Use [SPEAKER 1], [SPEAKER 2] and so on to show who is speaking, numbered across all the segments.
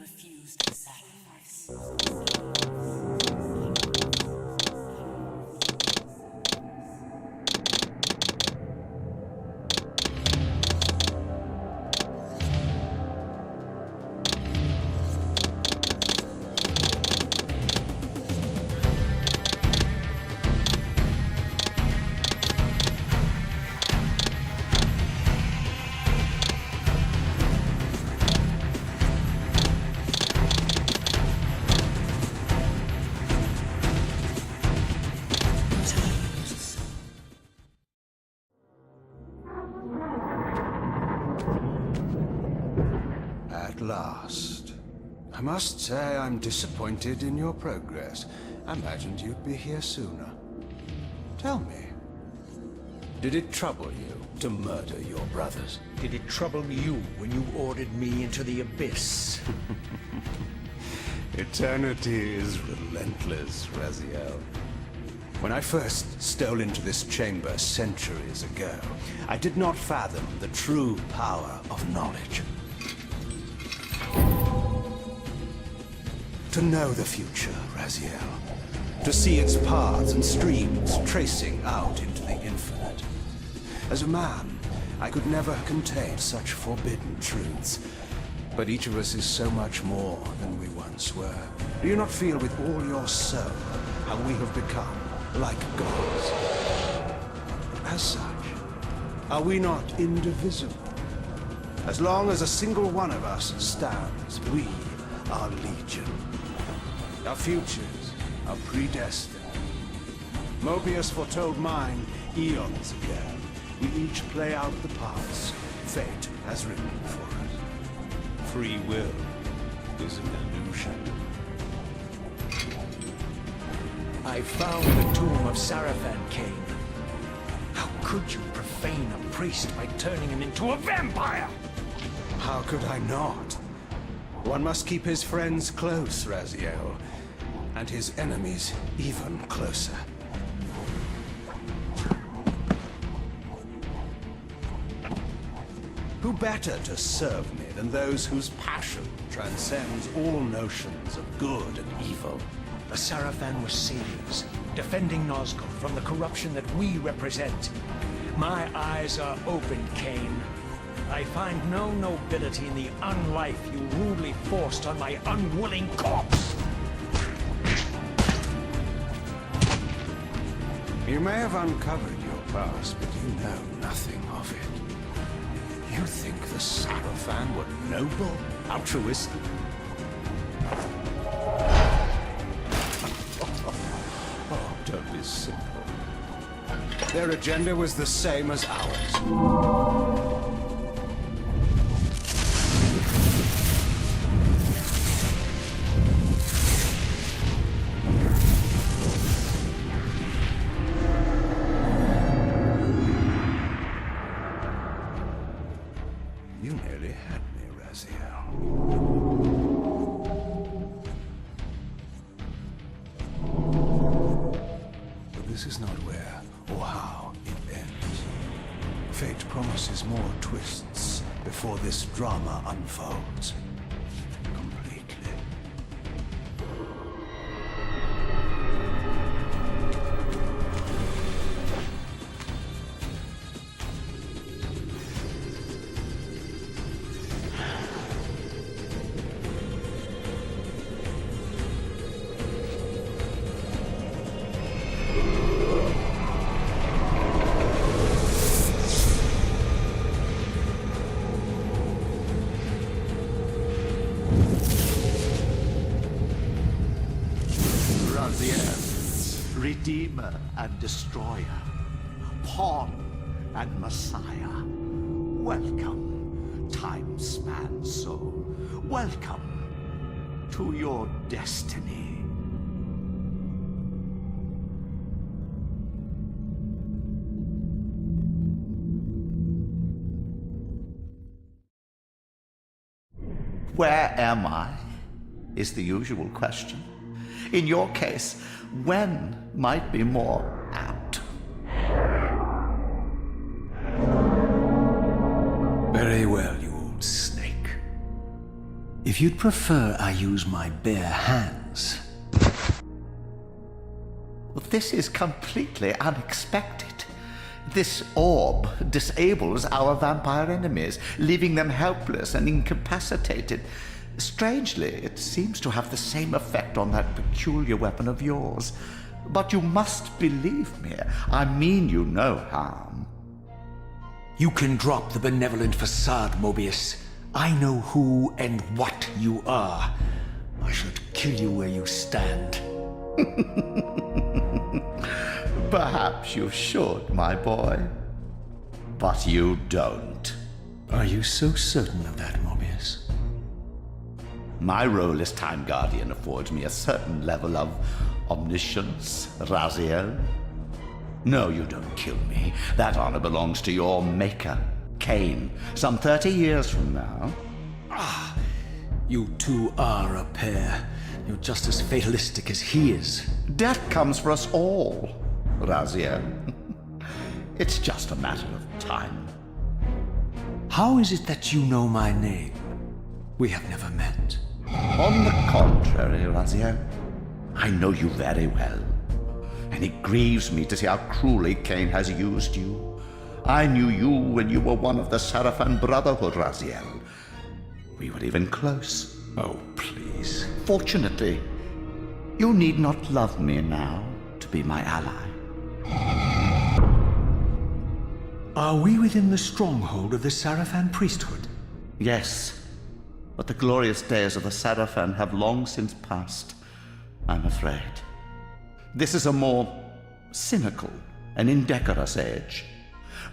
[SPEAKER 1] refused the sacrifice.
[SPEAKER 2] At last. I must say I'm disappointed in your progress. I imagined you'd be here sooner. Tell me, did it trouble you to murder your brothers?
[SPEAKER 3] Did it trouble you when you ordered me into the abyss?
[SPEAKER 2] Eternity is relentless, Raziel. When I first stole into this chamber centuries ago, I did not fathom the true power of knowledge. To know the future, Raziel. To see its paths and streams tracing out into the infinite. As a man, I could never contain such forbidden truths. But each of us is so much more than we once were. Do you not feel with all your soul how we have become like gods? As such, are we not indivisible? As long as a single one of us stands, we are legion. Our futures are predestined. Mobius foretold mine eons ago. We each play out the parts fate has written for us. Free will is an illusion.
[SPEAKER 3] I found the tomb of Sarafan, Kain. How could you profane a priest by turning him into a vampire?
[SPEAKER 2] How could I not? One must keep his friends close, Raziel, and his enemies even closer. Who better to serve me than those whose passion transcends all notions of good and evil?
[SPEAKER 3] The Sarafan were saviors, defending Nazgul from the corruption that we represent. My eyes are open, Kain. I find no nobility in the unlife you rudely forced on my unwilling corpse.
[SPEAKER 2] You may have uncovered your past, but you know nothing of it. You think the Sarafan were noble, altruistic? Oh, don't be simple. Their agenda was the same as ours. You nearly had me, Raziel. But this is not where or how it ends. Fate promises more twists before this drama unfolds completely.
[SPEAKER 4] Redeemer and Destroyer, Pawn and Messiah. Welcome, time-span soul. Welcome to your destiny. Where am I? Is the usual question. In your case, when might be more apt.
[SPEAKER 2] Very well, you old snake.
[SPEAKER 3] If you'd prefer I use my bare hands...
[SPEAKER 4] This is completely unexpected. This orb disables our vampire enemies, leaving them helpless and incapacitated. Strangely, it seems to have the same effect on that peculiar weapon of yours. But you must believe me. I mean you no harm.
[SPEAKER 3] You can drop the benevolent facade, Mobius. I know who and what you are. I should kill you where you stand.
[SPEAKER 4] Perhaps you should, my boy. But you don't.
[SPEAKER 3] Are you so certain of that, Mobius?
[SPEAKER 4] My role as Time Guardian affords me a certain level of omniscience, Raziel. No, you don't kill me. That honor belongs to your maker, Kain, some 30 years from now.
[SPEAKER 3] Ah, you two are a pair. You're just as fatalistic as he is.
[SPEAKER 4] Death comes for us all, Raziel. It's just a matter of time.
[SPEAKER 3] How is it that you know my name? We have never met.
[SPEAKER 4] On the contrary, Raziel, I know you very well. And it grieves me to see how cruelly Kain has used you. I knew you when you were one of the Sarafan Brotherhood, Raziel. We were even close.
[SPEAKER 3] Oh, please.
[SPEAKER 4] Fortunately, you need not love me now to be my ally.
[SPEAKER 3] Are we within the stronghold of the Sarafan priesthood?
[SPEAKER 4] Yes, but the glorious days of the Sarafan have long since passed, I'm afraid. This is a more cynical and indecorous age.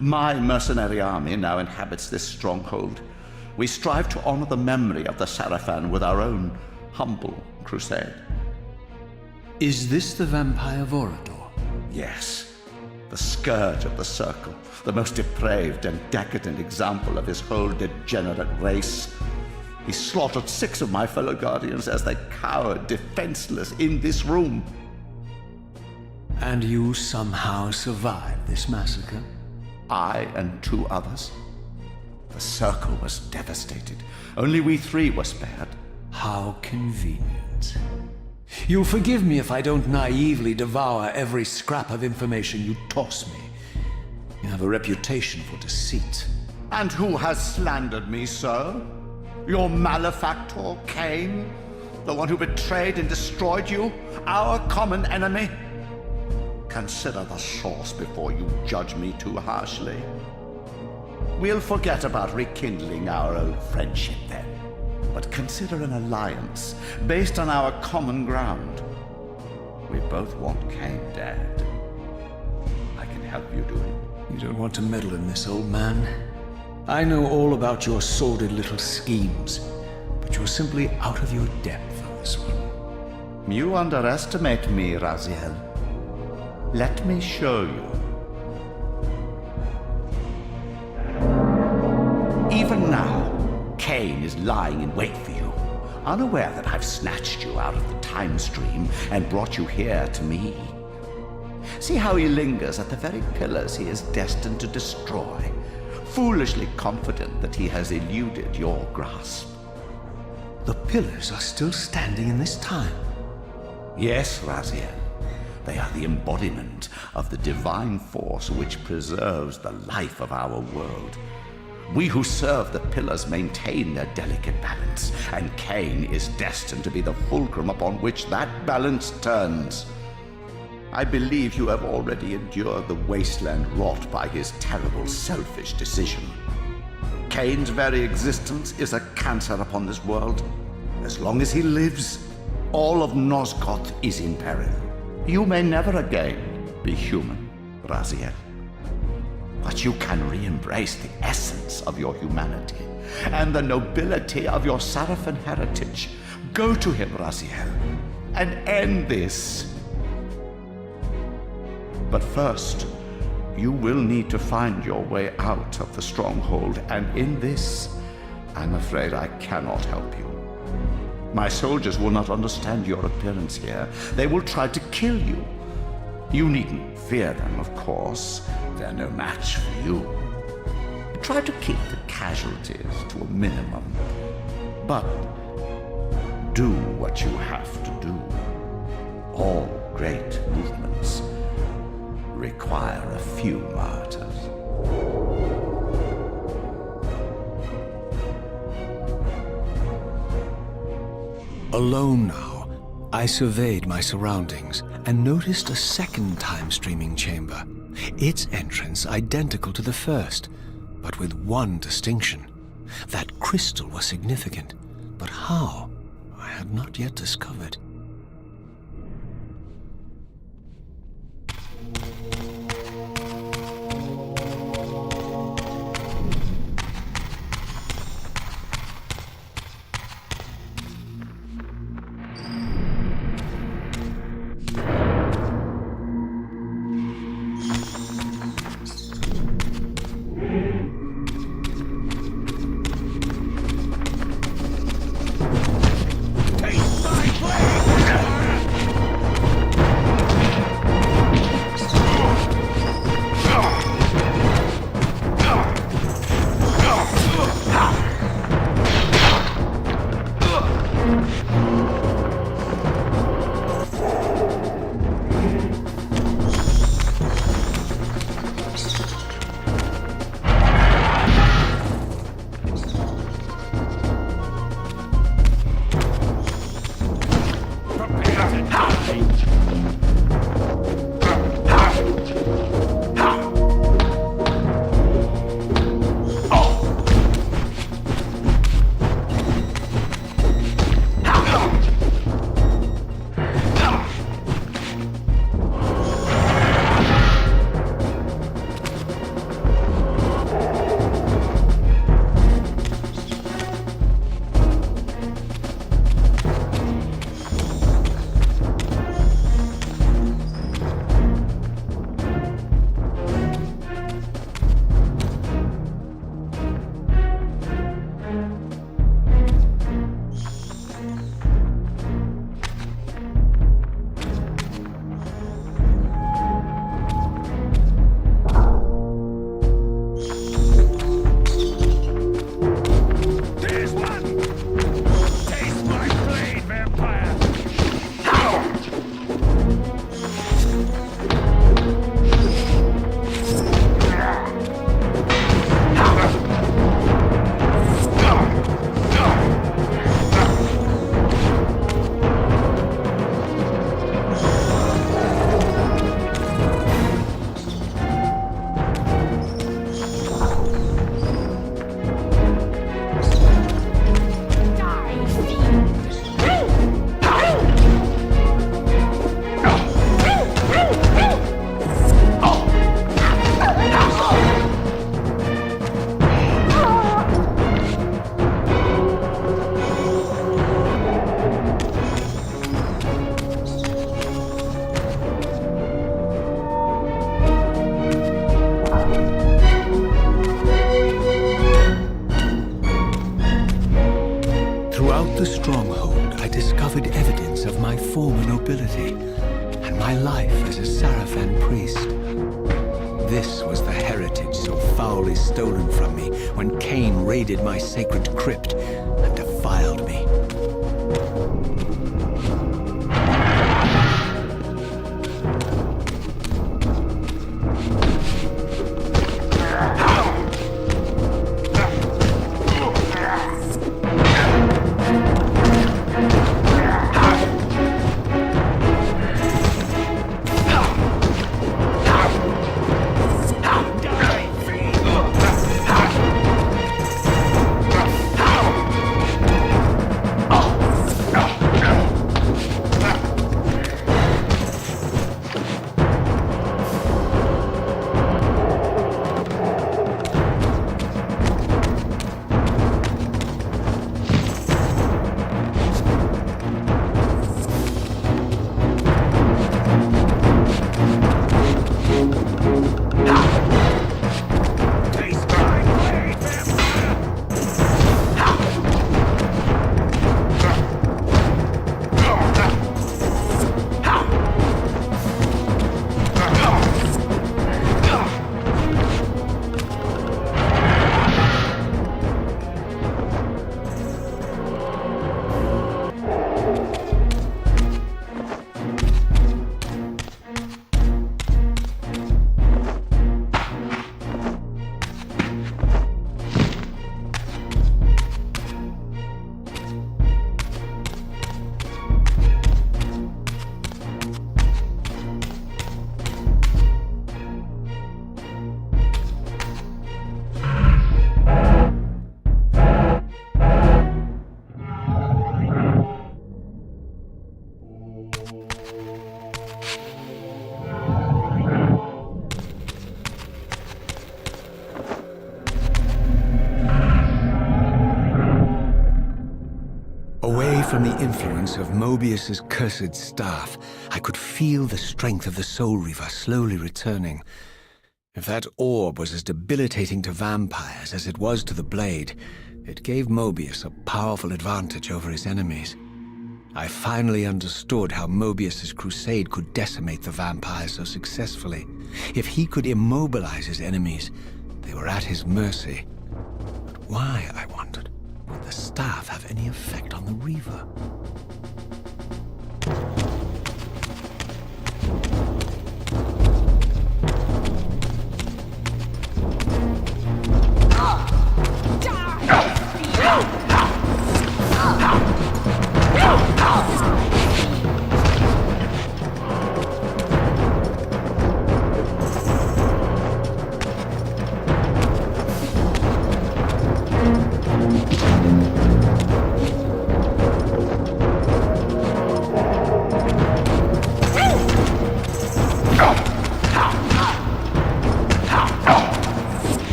[SPEAKER 4] My mercenary army now inhabits this stronghold. We strive to honor the memory of the Sarafan with our own humble crusade.
[SPEAKER 3] Is this the vampire Vorador?
[SPEAKER 4] Yes, the scourge of the Circle, the most depraved and decadent example of his whole degenerate race. He slaughtered 6 of my fellow Guardians as they cowered defenseless in this room.
[SPEAKER 3] And you somehow survived this massacre?
[SPEAKER 4] I and 2 others. The Circle was devastated. Only we 3 were spared.
[SPEAKER 3] How convenient. You'll forgive me if I don't naively devour every scrap of information you toss me. You have a reputation for deceit.
[SPEAKER 4] And who has slandered me so? Your malefactor, Kain? The one who betrayed and destroyed you? Our common enemy? Consider the source before you judge me too harshly. We'll forget about rekindling our old friendship then, but consider an alliance based on our common ground. We both want Kain dead. I can help you do it.
[SPEAKER 3] You don't want to meddle in this, old man. I know all about your sordid little schemes, but you're simply out of your depth on this one.
[SPEAKER 4] You underestimate me, Raziel. Let me show you. Even now, Kain is lying in wait for you, unaware that I've snatched you out of the time stream and brought you here to me. See how he lingers at the very pillars he is destined to destroy, foolishly confident that he has eluded your grasp.
[SPEAKER 3] The pillars are still standing in this time.
[SPEAKER 4] Yes, Raziel. They are the embodiment of the divine force which preserves the life of our world. We who serve the pillars maintain their delicate balance, and Kain is destined to be the fulcrum upon which that balance turns. I believe you have already endured the wasteland wrought by his terrible, selfish decision. Kain's very existence is a cancer upon this world. As long as he lives, all of Nosgoth is in peril. You may never again be human, Raziel. But you can re-embrace the essence of your humanity and the nobility of your Sarafan heritage. Go to him, Raziel, and end this. But first, you will need to find your way out of the stronghold, and in this, I'm afraid I cannot help you. My soldiers will not understand your appearance here. They will try to kill you. You needn't fear them, of course. They're no match for you. Try to keep the casualties to a minimum. But Do what you have to do. All great movements require a few martyrs.
[SPEAKER 5] Alone now, I surveyed my surroundings and noticed a second time streaming chamber. Its entrance identical to the first, but with one distinction. That crystal was significant, but how? I had not yet discovered. the stronghold, I discovered evidence of my former nobility and my life as a Sarafan priest. This was the heritage so foully stolen from me when Kain raided my sacred crypt and defiled me. from the influence of Mobius's cursed staff, I could feel the strength of the Soul Reaver slowly returning. If that orb was as debilitating to vampires as it was to the blade, it gave Mobius a powerful advantage over his enemies. I finally understood how Mobius's crusade could decimate the vampires so successfully. If he could immobilize his enemies, they were at his mercy. But why, I wondered, would the staff have any effect on the Reaver?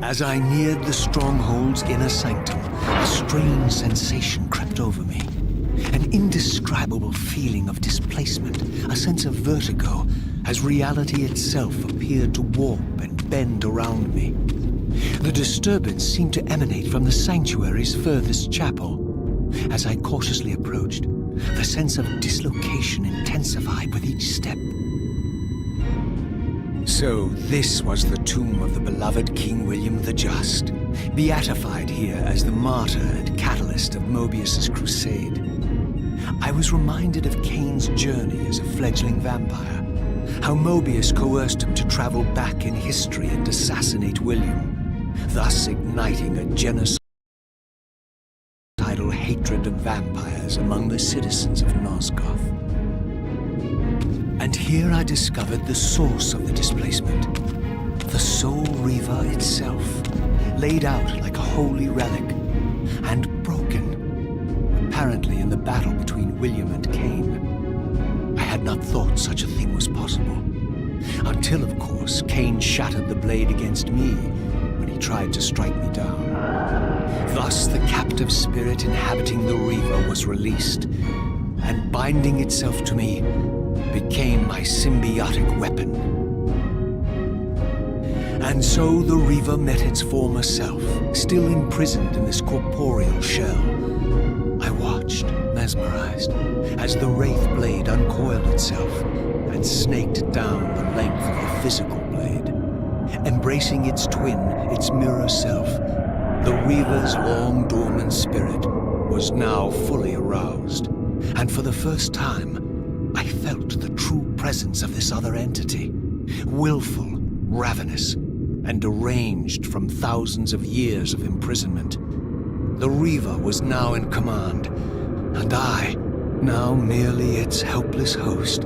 [SPEAKER 5] As I neared the stronghold's inner sanctum, a strange sensation crept over me. An indescribable feeling of displacement, a sense of vertigo, as reality itself appeared to warp and bend around me. The disturbance seemed to emanate from the sanctuary's furthest chapel. As I cautiously approached, the sense of dislocation intensified with each step. So this was the tomb of the beloved King William the Just, beatified here as the martyr and catalyst of Mobius's crusade. I was reminded of Kain's journey as a fledgling vampire, how Mobius coerced him to travel back in history and assassinate William, thus igniting a genocidal hatred of vampires among the citizens of Nosgoth. And here I discovered the source of the displacement. The Soul Reaver itself, laid out like a holy relic, and broken, apparently in the battle between William and Kain. I had not thought such a thing was possible. Until, of course, Kain shattered the blade against me when he tried to strike me down. Thus the captive spirit inhabiting the Reaver was released, and binding itself to me, became my symbiotic weapon. And so the Reaver met its former self, still imprisoned in this corporeal shell. I watched, mesmerized, as the Wraith blade uncoiled itself and snaked down the length of the physical blade. Embracing its twin, its mirror self, the Reaver's long-dormant spirit was now fully aroused, and for the first time, I felt the true presence of this other entity, willful, ravenous, and deranged from thousands of years of imprisonment. The Reaver was now in command, and I, now merely its helpless host,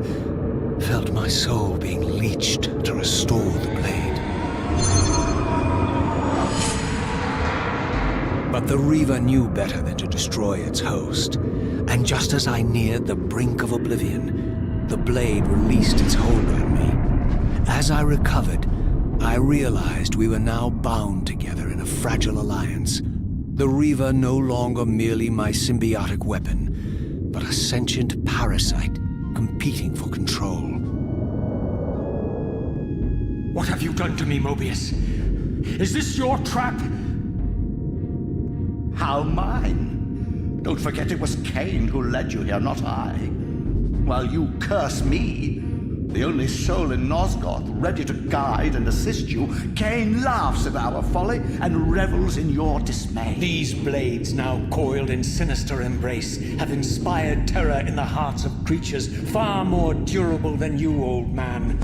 [SPEAKER 5] felt my soul being leached to restore the blade. But the Reaver knew better than to destroy its host, and just as I neared the brink of oblivion, the blade released its hold on me. As I recovered, I realized we were now bound together in a fragile alliance. The Reaver no longer merely my symbiotic weapon, but a sentient parasite competing for control.
[SPEAKER 3] What have you done to me, Mobius? Is this your trap?
[SPEAKER 4] How mine? Don't forget it was Kain who led you here, not I. While you curse me, the only soul in Nosgoth ready to guide and assist you, Kain laughs at our folly and revels in your dismay.
[SPEAKER 3] These blades, now coiled in sinister embrace, have inspired terror in the hearts of creatures far more durable than you, old man.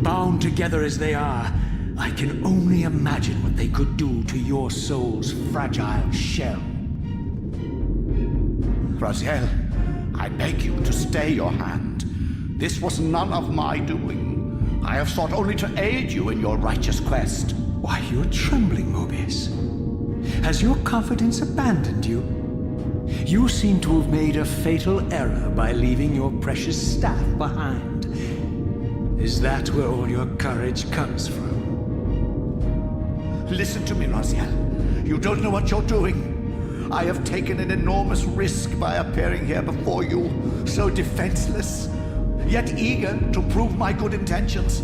[SPEAKER 3] Bound together as they are, I can only imagine what they could do to your soul's fragile shell.
[SPEAKER 4] Raziel, I beg you to stay your hand. This was none of my doing. I have sought only to aid you in your righteous quest.
[SPEAKER 5] Why, you're trembling, Mobius. Has your confidence abandoned you? You seem to have made a fatal error by leaving your precious staff behind. Is that where all your courage comes from?
[SPEAKER 4] Listen to me, Raziel. You don't know what you're doing. I have taken an enormous risk by appearing here before you, so defenseless, yet eager to prove my good intentions.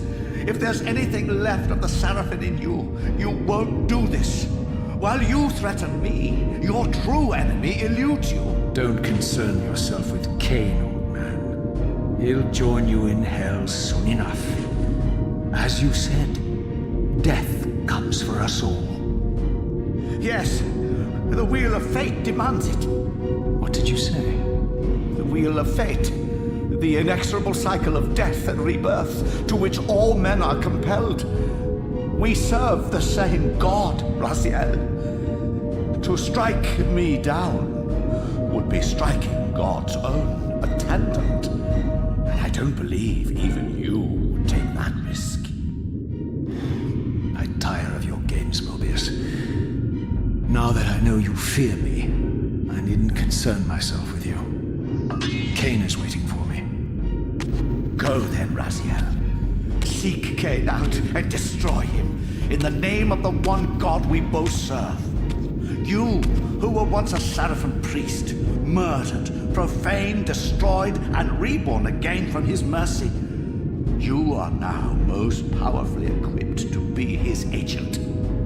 [SPEAKER 4] If there's anything left of the Seraphim in you, you won't do this. While you threaten me, your true enemy eludes you.
[SPEAKER 5] Don't concern yourself with Kain, old man. He'll join you in hell soon enough. As you said, death comes for us all.
[SPEAKER 4] Yes, the wheel of fate demands it.
[SPEAKER 5] What did you say?
[SPEAKER 4] The wheel of fate. The inexorable cycle of death and rebirth to which all men are compelled. We serve the same God, Raziel. To strike me down would be striking God's own attendant. And I don't believe even you would take that risk.
[SPEAKER 5] I tire of your games, Mobius. Now that I know you fear me, I needn't concern myself with you. Kain is waiting for me.
[SPEAKER 4] Go then, Raziel. Seek Kain out and destroy him in the name of the one God we both serve. You, who were once a Seraphim priest, murdered, profaned, destroyed, and reborn again from his mercy, you are now most powerfully equipped to be his agent,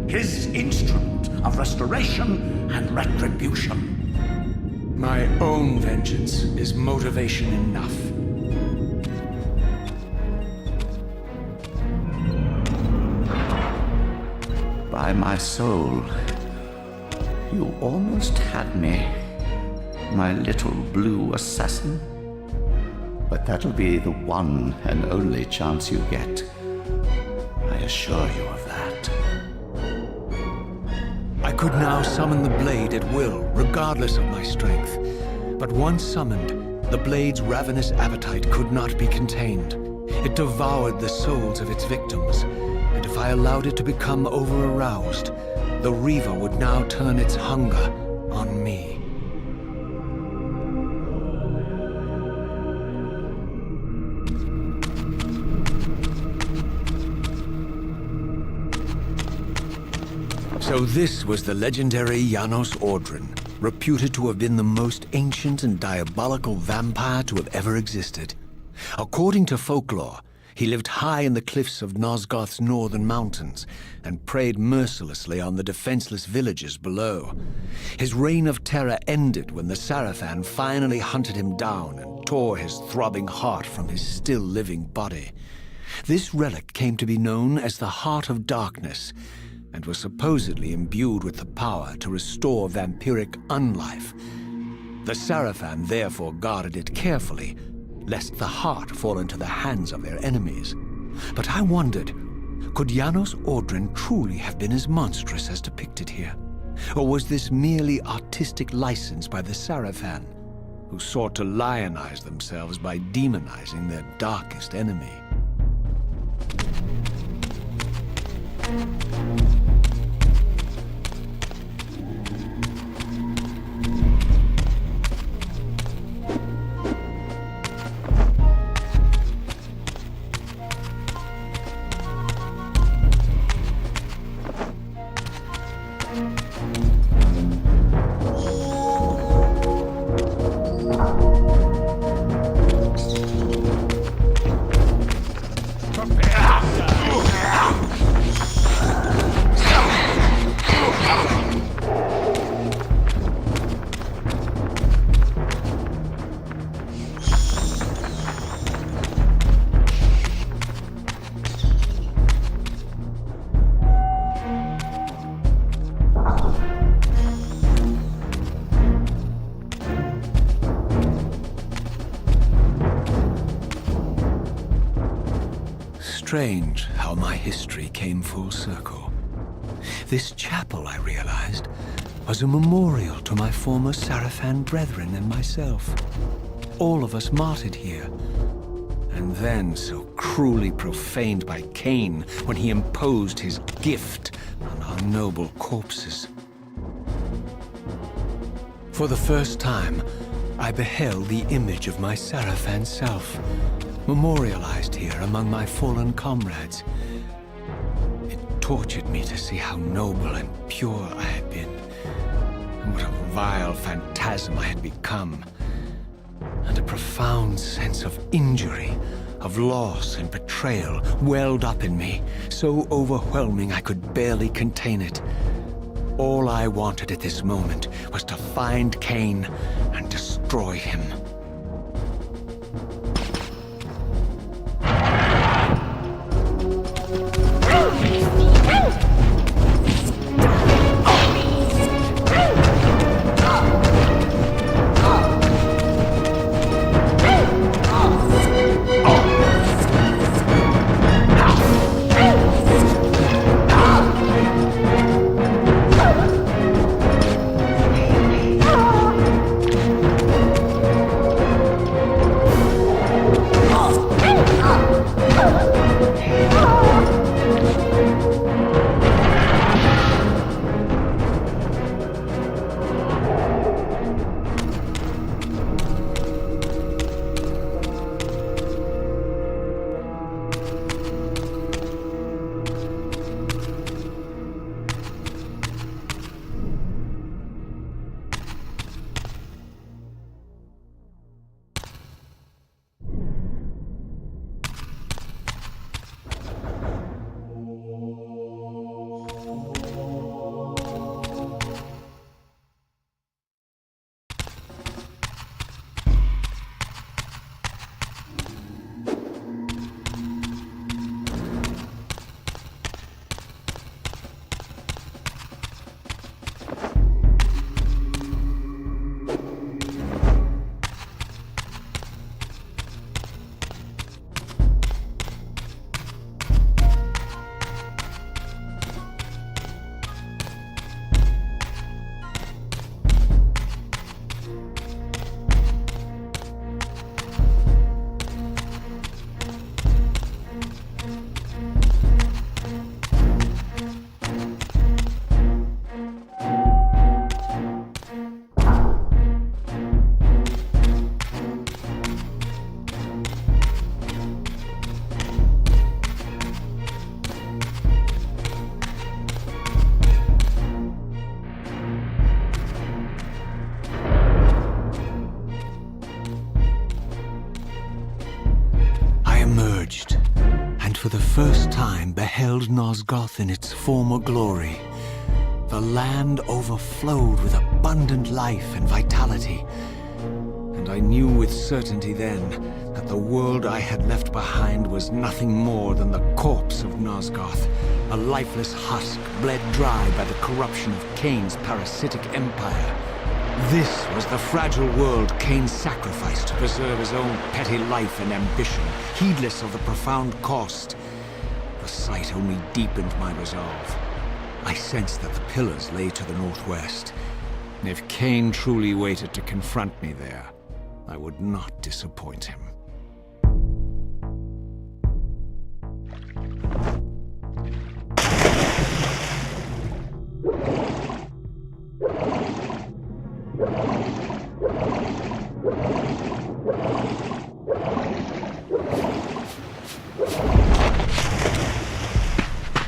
[SPEAKER 4] his instrument of restoration and retribution.
[SPEAKER 5] My own vengeance is motivation enough.
[SPEAKER 4] By my soul, you almost had me, my little blue assassin. But that'll be the one and only chance you get. I assure you of that.
[SPEAKER 5] I could now summon the blade at will, regardless of my strength. But once summoned, the blade's ravenous appetite could not be contained. It devoured the souls of its victims, and if I allowed it to become over-aroused, the Reaver would now turn its hunger on me. So this was the legendary Janos Ordren, reputed to have been the most ancient and diabolical vampire to have ever existed. According to folklore, he lived high in the cliffs of Nosgoth's northern mountains and preyed mercilessly on the defenseless villages below. His reign of terror ended when the Seraphim finally hunted him down and tore his throbbing heart from his still-living body. This relic came to be known as the Heart of Darkness, and was supposedly imbued with the power to restore vampiric unlife. The Seraphim therefore guarded it carefully, lest the heart fall into the hands of their enemies. But I wondered, could Janos Ordren truly have been as monstrous as depicted here? Or was this merely artistic license by the Seraphim, who sought to lionize themselves by demonizing their darkest enemy? Strange how my history came full circle. This chapel, I realized, was a memorial to my former Seraphim brethren and myself. All of us martyred here, and then so cruelly profaned by Kain when he imposed his gift on our noble corpses. For the first time, I beheld the image of my Seraphan self, memorialized here among my fallen comrades. It tortured me to see how noble and pure I had been, and what a vile phantasm I had become. And a profound sense of injury, of loss and betrayal welled up in me, so overwhelming I could barely contain it. All I wanted at this moment was to find Kain and destroy him. For the first time beheld Nosgoth in its former glory. The land overflowed with abundant life and vitality, and I knew with certainty then that the world I had left behind was nothing more than the corpse of Nosgoth, a lifeless husk bled dry by the corruption of Kain's parasitic empire. This was the fragile world Kain sacrificed to preserve his own petty life and ambition, heedless of the profound cost. The sight only deepened my resolve. I sensed that the pillars lay to the northwest. If Kain truly waited to confront me there, I would not disappoint him.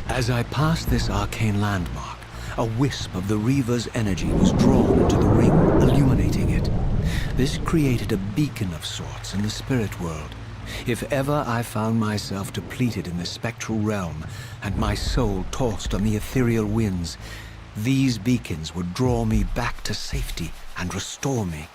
[SPEAKER 5] As I passed this arcane landmark, a wisp of the Reaver's energy was drawn into the ring, illuminating it. This created a beacon of sorts in the spirit world. If ever I found myself depleted in the spectral realm, and my soul tossed on the ethereal winds, these beacons would draw me back to safety and restore me.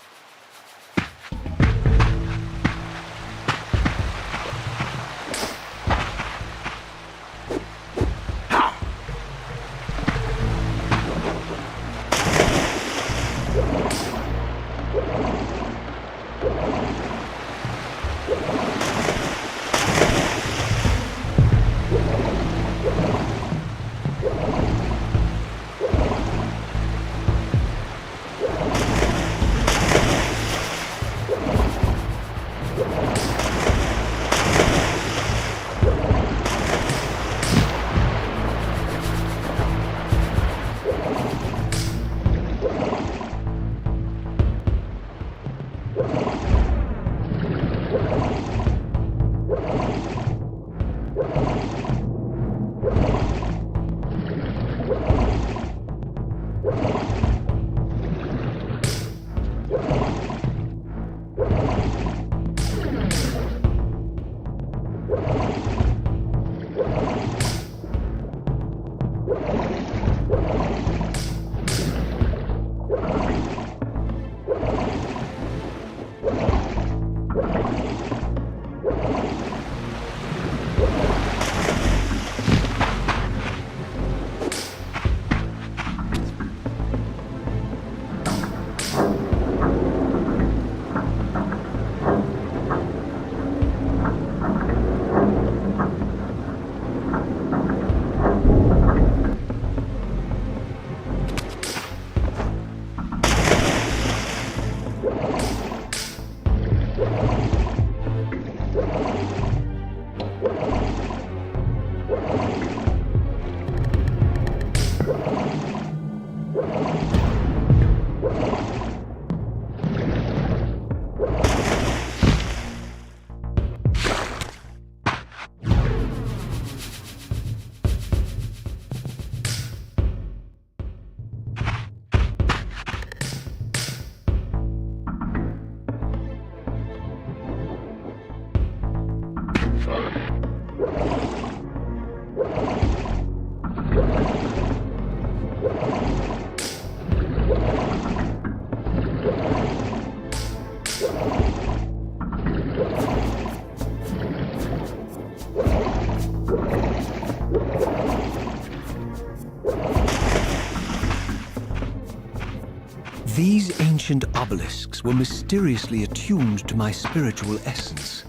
[SPEAKER 5] These ancient obelisks were mysteriously attuned to my spiritual essence.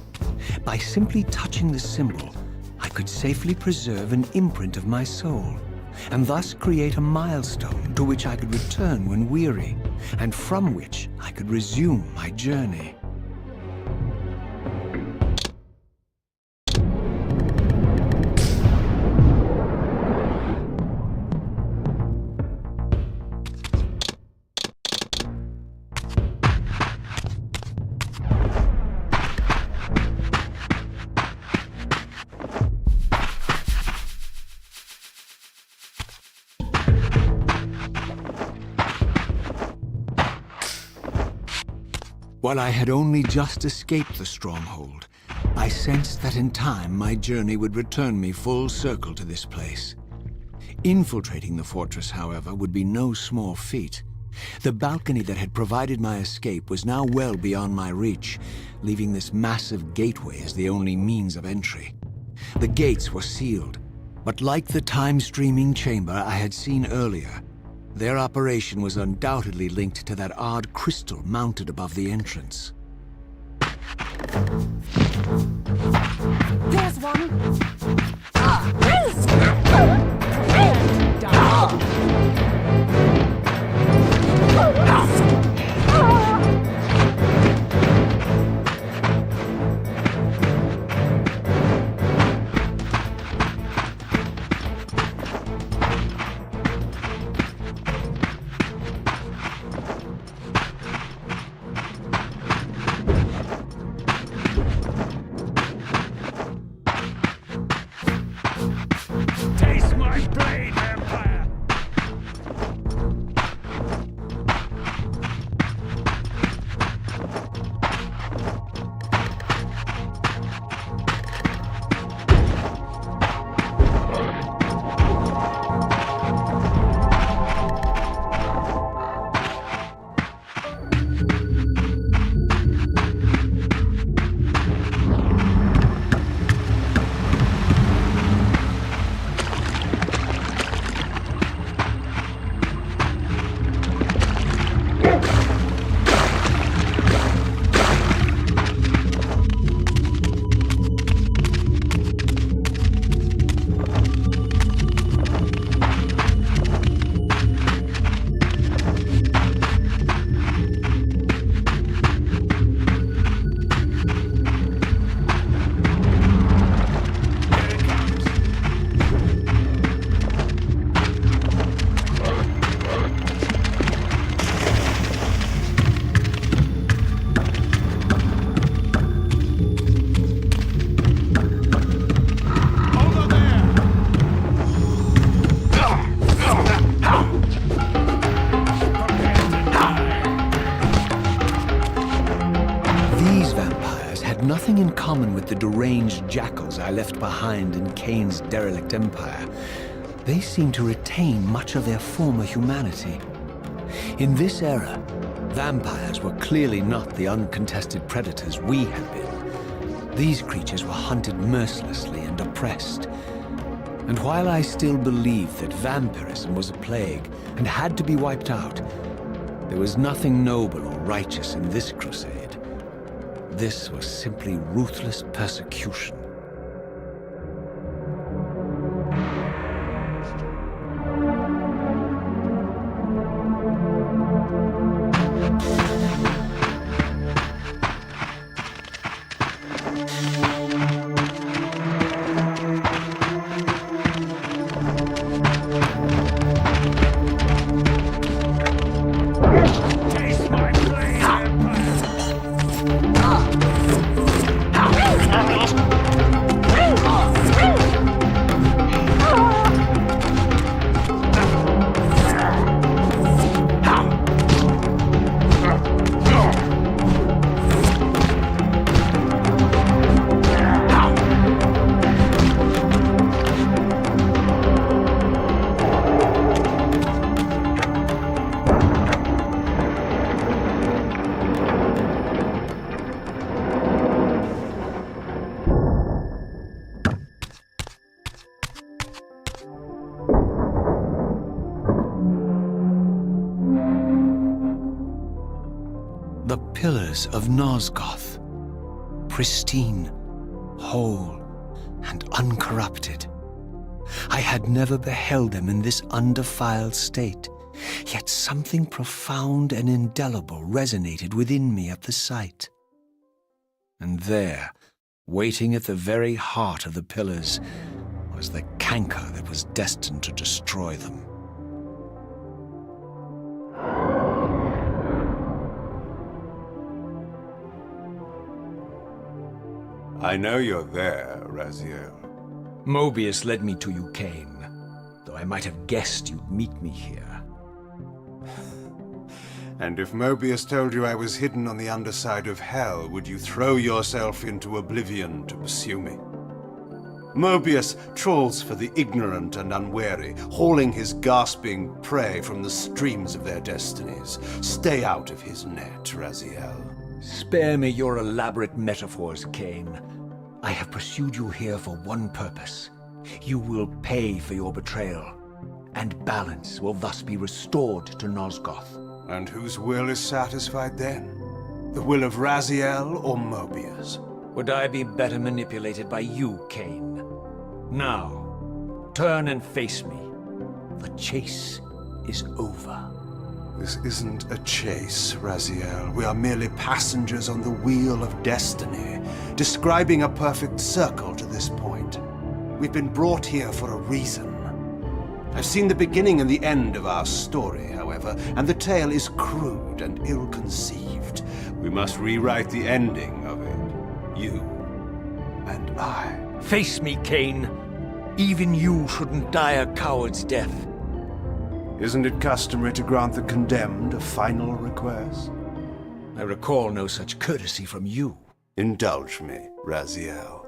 [SPEAKER 5] By simply touching the symbol, I could safely preserve an imprint of my soul, and thus create a milestone to which I could return when weary, and from which I could resume my journey. While I had only just escaped the stronghold, I sensed that in time my journey would return me full circle to this place. Infiltrating the fortress, however, would be no small feat. The balcony that had provided my escape was now well beyond my reach, leaving this massive gateway as the only means of entry. The gates were sealed, but like the time-streaming chamber I had seen earlier, their operation was undoubtedly linked to that odd crystal mounted above the entrance.
[SPEAKER 1] There's one.
[SPEAKER 3] Taste my blade, vampire!
[SPEAKER 5] Nothing in common with the deranged jackals I left behind in Kain's derelict empire. They seem to retain much of their former humanity. In this era, vampires were clearly not the uncontested predators we had been. These creatures were hunted mercilessly and oppressed. And while I still believed that vampirism was a plague and had to be wiped out, there was nothing noble or righteous in this crusade. This was simply ruthless persecution. pillars of Nosgoth, pristine, whole, and uncorrupted. I had never beheld them in this undefiled state, yet something profound and indelible resonated within me at the sight. And there, waiting at the very heart of the pillars, was the canker that was destined to destroy them.
[SPEAKER 2] I know you're there, Raziel.
[SPEAKER 3] Mobius led me to you, Kain, though I might have guessed you'd meet me here.
[SPEAKER 2] And if Mobius told you I was hidden on the underside of hell, would you throw yourself into oblivion to pursue me? Mobius trawls for the ignorant and unwary, hauling his gasping prey from the streams of their destinies. Stay out of his net, Raziel.
[SPEAKER 3] Spare me your elaborate metaphors, Kain. I have pursued you here for one purpose. You will pay for your betrayal, and balance will thus be restored to Nosgoth.
[SPEAKER 2] And whose will is satisfied then? The will of Raziel or Mobius?
[SPEAKER 3] Would I be better manipulated by you, Kain? Now, turn and face me. The chase is over.
[SPEAKER 2] This isn't a chase, Raziel. We are merely passengers on the wheel of destiny, describing a perfect circle to this point. We've been brought here for a reason. I've seen the beginning and the end of our story, however, and the tale is crude and ill-conceived. We must rewrite the ending of it. You and I.
[SPEAKER 3] Face me, Kain. Even you shouldn't die a coward's death.
[SPEAKER 2] Isn't it customary to grant the condemned a final request?
[SPEAKER 3] I recall no such courtesy from you.
[SPEAKER 2] Indulge me, Raziel.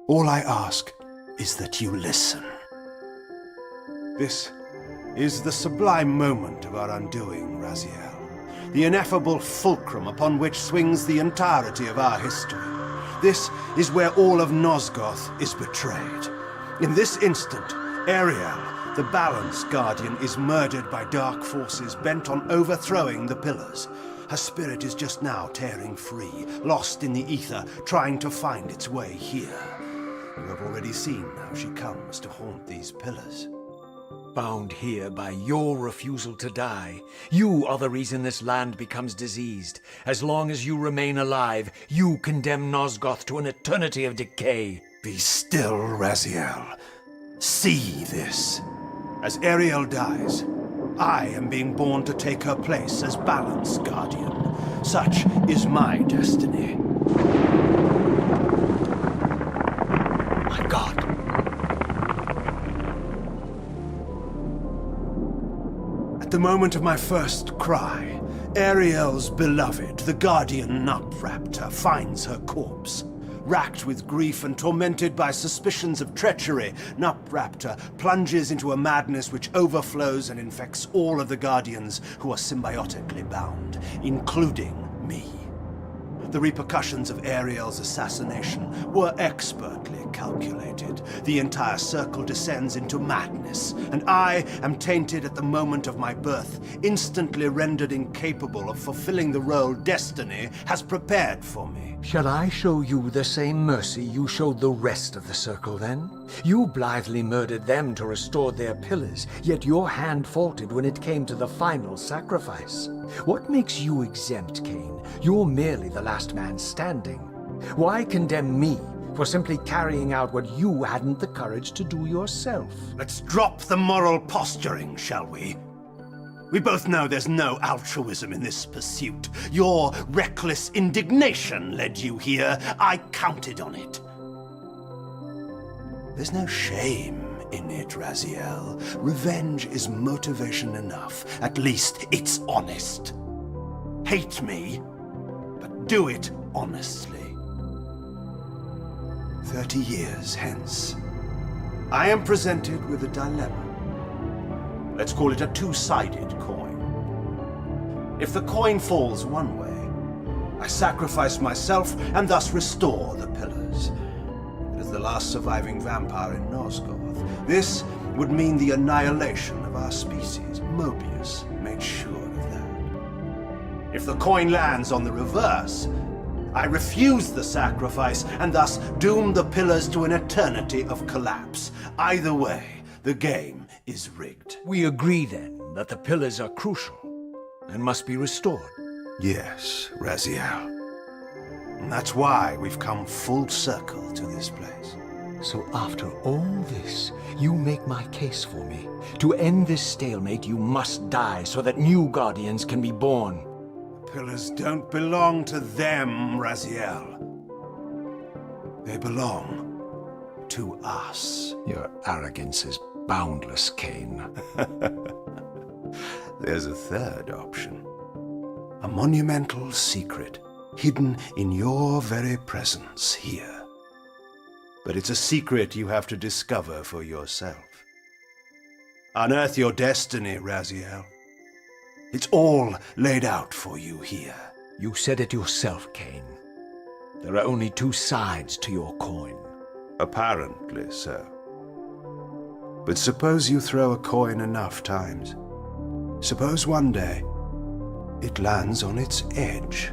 [SPEAKER 2] All I ask is that you listen. This is the sublime moment of our undoing, Raziel. The ineffable fulcrum upon which swings the entirety of our history. This is where all of Nosgoth is betrayed. In this instant, Ariel, the Balance Guardian, is murdered by dark forces bent on overthrowing the pillars. Her spirit is just now tearing free, lost in the ether, trying to find its way here. You have already seen how she comes to haunt these pillars.
[SPEAKER 3] Bound here by your refusal to die. You are the reason this land becomes diseased. As long as you remain alive, you condemn Nosgoth to an eternity of decay.
[SPEAKER 2] Be still, Raziel. See this. As Ariel dies, I am being born to take her place as Balance Guardian. Such is my destiny.
[SPEAKER 3] My God.
[SPEAKER 2] At the moment of my first cry, Ariel's beloved, the Guardian Nupraptor, finds her corpse. Racked with grief and tormented by suspicions of treachery, Nupraptor plunges into a madness which overflows and infects all of the Guardians who are symbiotically bound, including me. The repercussions of Ariel's assassination were expertly calculated. The entire circle descends into madness, and I am tainted at the moment of my birth, instantly rendered incapable of fulfilling the role destiny has prepared for me.
[SPEAKER 3] Shall I show you the same mercy you showed the rest of the circle, then? You blithely murdered them to restore their pillars, yet your hand faltered when it came to the final sacrifice. What makes you exempt, Kain? You're merely the last man standing. Why condemn me for simply carrying out what you hadn't the courage to do yourself?
[SPEAKER 2] Let's drop the moral posturing, shall we? We both know there's no altruism in this pursuit. Your reckless indignation led you here. I counted on it. There's no shame in it, Raziel. Revenge is motivation enough. At least it's honest. Hate me, but do it honestly. 30 years hence, I am presented with a dilemma. Let's call it a two-sided coin. If the coin falls one way, I sacrifice myself and thus restore the pillars. As the last surviving vampire in Nosgoth, this would mean the annihilation of our species. Mobius made sure of that. If the coin lands on the reverse, I refuse the sacrifice and thus doom the pillars to an eternity of collapse. Either way, the game is rigged.
[SPEAKER 3] We agree then that the pillars are crucial and must be restored.
[SPEAKER 2] Yes, Raziel. And that's why we've come full circle to this place.
[SPEAKER 5] So after all this, you make my case for me.
[SPEAKER 3] To end this stalemate, you must die so that new Guardians can be born.
[SPEAKER 2] The pillars don't belong to them, Raziel. They belong to us.
[SPEAKER 3] Your arrogance is boundless, Kain.
[SPEAKER 2] There's a third option. A monumental secret hidden in your very presence here. But it's a secret you have to discover for yourself. Unearth your destiny, Raziel. It's all laid out for you here.
[SPEAKER 3] You said it yourself, Kain. There are only two sides to your coin.
[SPEAKER 2] Apparently so. But suppose you throw a coin enough times. Suppose one day it lands on its edge.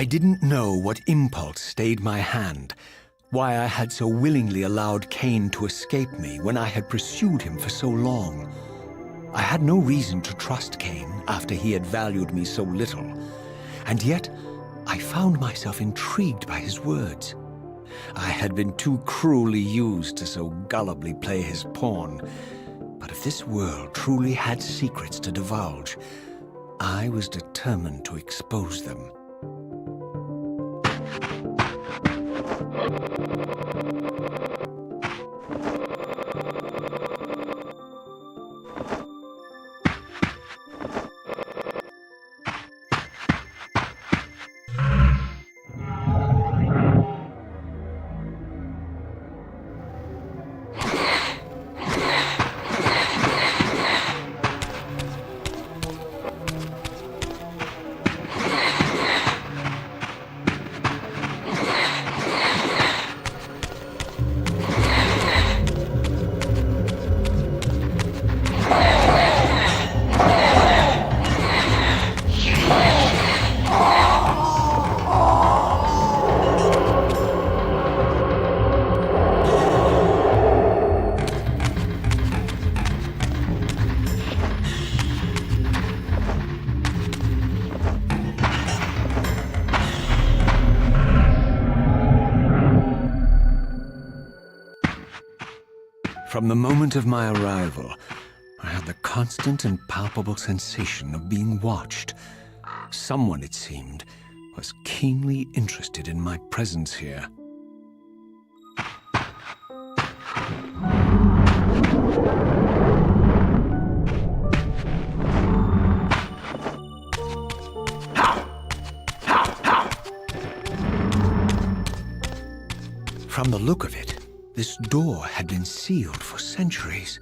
[SPEAKER 5] I didn't know what impulse stayed my hand, why I had so willingly allowed Kain to escape me when I had pursued him for so long. I had no reason to trust Kain after he had valued me so little, and yet I found myself intrigued by his words. I had been too cruelly used to so gullibly play his pawn, but if this world truly had secrets to divulge, I was determined to expose them. From the moment of my arrival, I had the constant and palpable sensation of being watched. Someone, it seemed, was keenly interested in my presence here. From the look of it, this door had been sealed for centuries.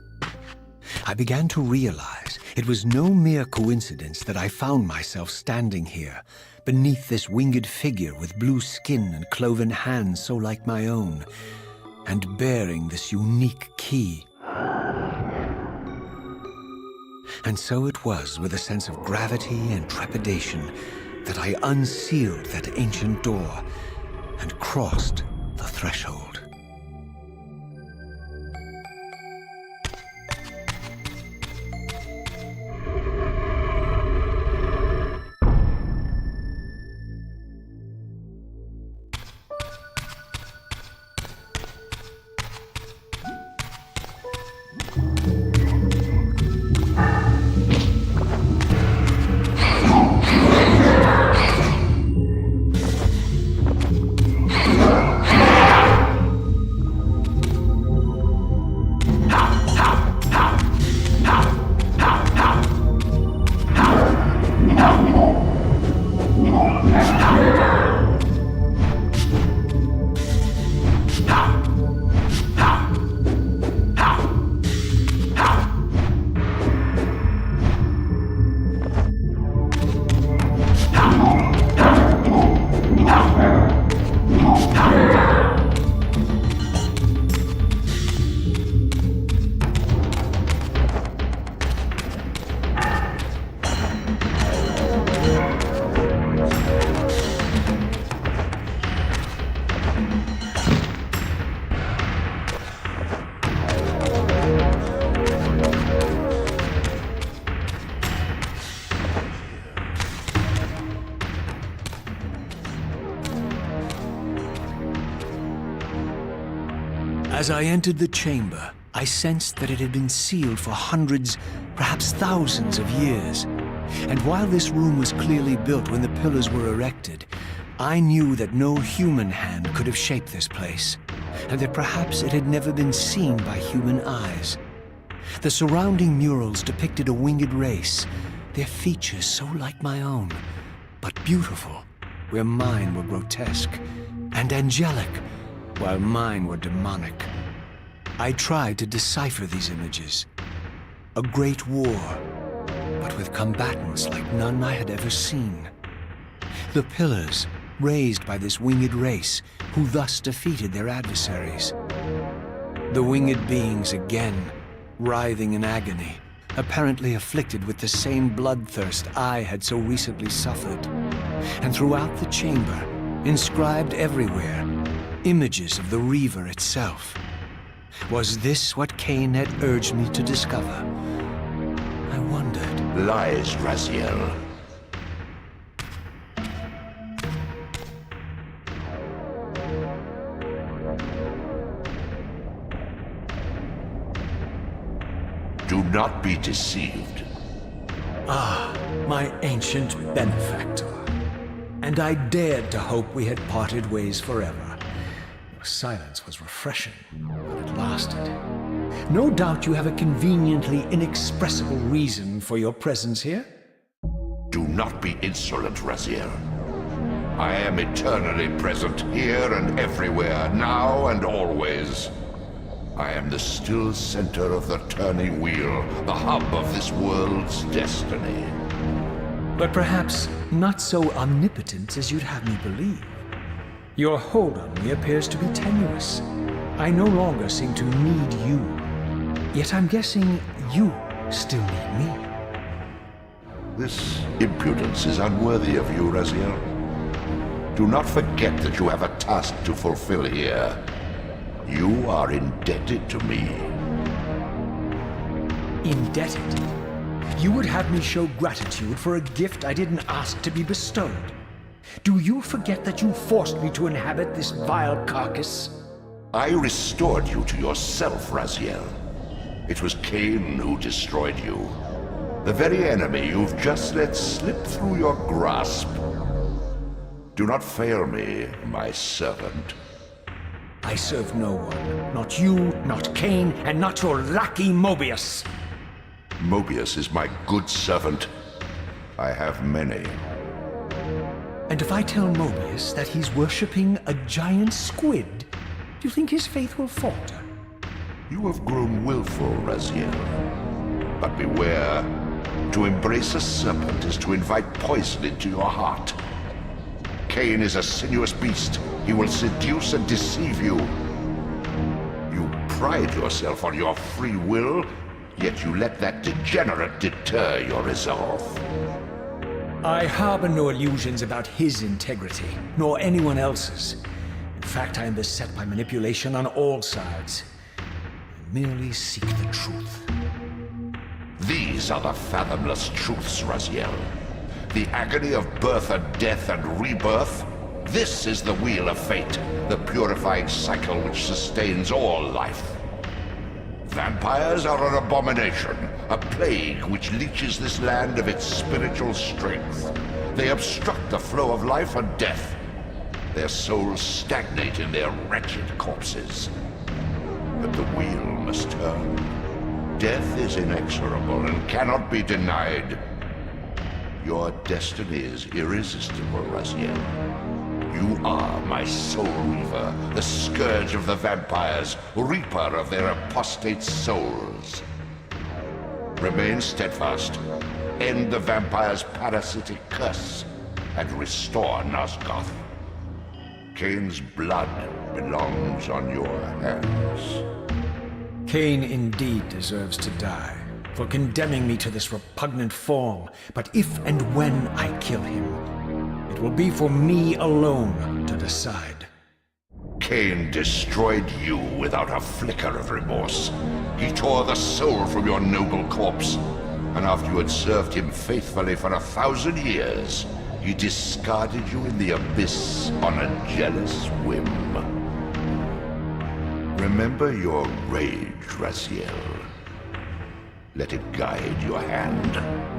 [SPEAKER 5] I began to realize it was no mere coincidence that I found myself standing here, beneath this winged figure with blue skin and cloven hands so like my own, and bearing this unique key. And so it was with a sense of gravity and trepidation that I unsealed that ancient door and crossed the threshold. As I entered the chamber, I sensed that it had been sealed for hundreds, perhaps thousands of years. And while this room was clearly built when the pillars were erected, I knew that no human hand could have shaped this place, and that perhaps it had never been seen by human eyes. The surrounding murals depicted a winged race, their features so like my own, but beautiful, where mine were grotesque, and angelic, while mine were demonic. I tried to decipher these images. A great war, but with combatants like none I had ever seen. The pillars, raised by this winged race, who thus defeated their adversaries. The winged beings again, writhing in agony, apparently afflicted with the same bloodthirst I had so recently suffered. And throughout the chamber, inscribed everywhere, images of the Reaver itself. Was this what Kain had urged me to discover? I wondered.
[SPEAKER 4] Lies, Raziel. Do not be deceived.
[SPEAKER 3] Ah, my ancient benefactor. And I dared to hope we had parted ways forever. Your silence was refreshing, but it lasted. No doubt you have a conveniently inexpressible reason for your presence here?
[SPEAKER 4] Do not be insolent, Raziel. I am eternally present here and everywhere, now and always. I am the still center of the turning wheel, the hub of this world's destiny.
[SPEAKER 3] But perhaps not so omnipotent as you'd have me believe. Your hold on me appears to be tenuous. I no longer seem to need you. Yet I'm guessing you still need me.
[SPEAKER 4] This impudence is unworthy of you, Raziel. Do not forget that you have a task to fulfill here. You are indebted to me.
[SPEAKER 3] Indebted? You would have me show gratitude for a gift I didn't ask to be bestowed. Do you forget that you forced me to inhabit this vile carcass?
[SPEAKER 4] I restored you to yourself, Raziel. It was Kain who destroyed you. The very enemy you've just let slip through your grasp. Do not fail me, my servant.
[SPEAKER 3] I serve no one. Not you, not Kain, and not your lackey Mobius.
[SPEAKER 4] Mobius is my good servant. I have many.
[SPEAKER 3] And if I tell Mobius that he's worshipping a giant squid, do you think his faith will falter?
[SPEAKER 4] You have grown willful, Raziel. But beware. To embrace a serpent is to invite poison into your heart. Kain is a sinuous beast. He will seduce and deceive you. You pride yourself on your free will, yet you let that degenerate deter your resolve.
[SPEAKER 3] I harbor no illusions about his integrity, nor anyone else's. In fact, I am beset by manipulation on all sides. I merely seek the truth.
[SPEAKER 4] These are the fathomless truths, Raziel. The agony of birth and death and rebirth. This is the wheel of fate, the purifying cycle which sustains all life. Vampires are an abomination, a plague which leeches this land of its spiritual strength. They obstruct the flow of life and death. Their souls stagnate in their wretched corpses. But the wheel must turn. Death is inexorable and cannot be denied. Your destiny is irresistible, Raziel. You are my soul reaver, the scourge of the vampires, reaper of their apostate souls. Remain steadfast, end the vampire's parasitic curse, and restore Nosgoth. Kain's blood belongs on your hands.
[SPEAKER 3] Kain indeed deserves to die for condemning me to this repugnant form. But if and when I kill him, it will be for me alone to decide.
[SPEAKER 4] Kain destroyed you without a flicker of remorse. He tore the soul from your noble corpse, and after you had served him faithfully for 1,000 years, he discarded you in the abyss on a jealous whim. Remember your rage, Raziel. Let it guide your hand.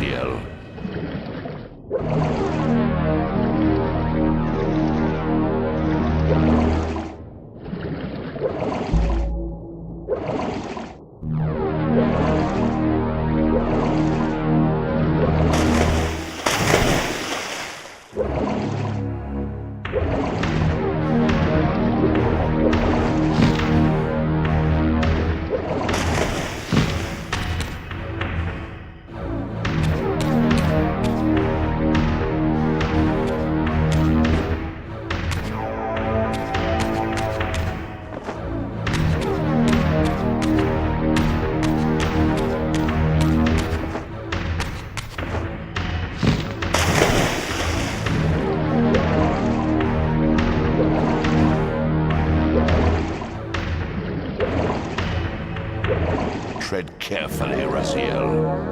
[SPEAKER 4] Raziel. Tread carefully, Raziel.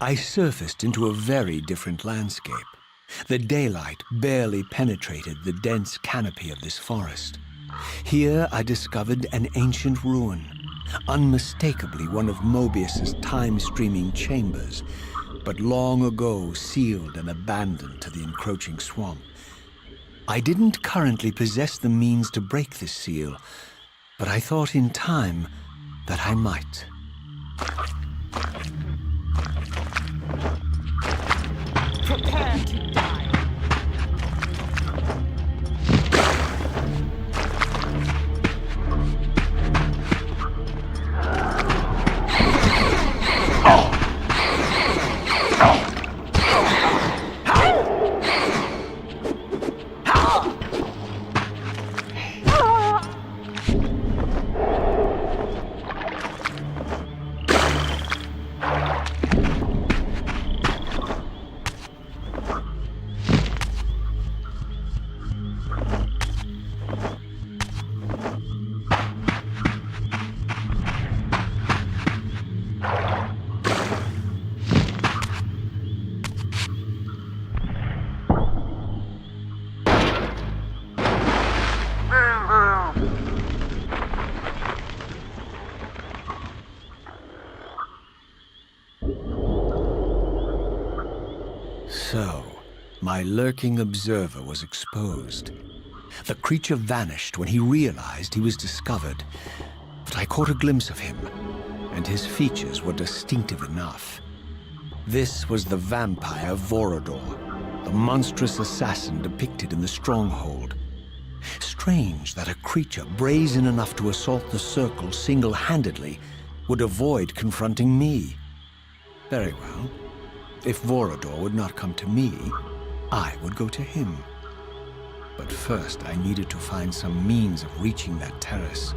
[SPEAKER 5] I surfaced into a very different landscape. The daylight barely penetrated the dense canopy of this forest. Here I discovered an ancient ruin, unmistakably one of Mobius's time-streaming chambers, but long ago sealed and abandoned to the encroaching swamp. I didn't currently possess the means to break this seal, but I thought in time that I might.
[SPEAKER 1] Prepare to die.
[SPEAKER 5] So, my lurking observer was exposed. The creature vanished when he realized he was discovered, but I caught a glimpse of him, and his features were distinctive enough. This was the vampire Vorador, the monstrous assassin depicted in the Stronghold. Strange that a creature brazen enough to assault the Circle single-handedly would avoid confronting me. Very well. If Vorador would not come to me, I would go to him. But first, I needed to find some means of reaching that terrace.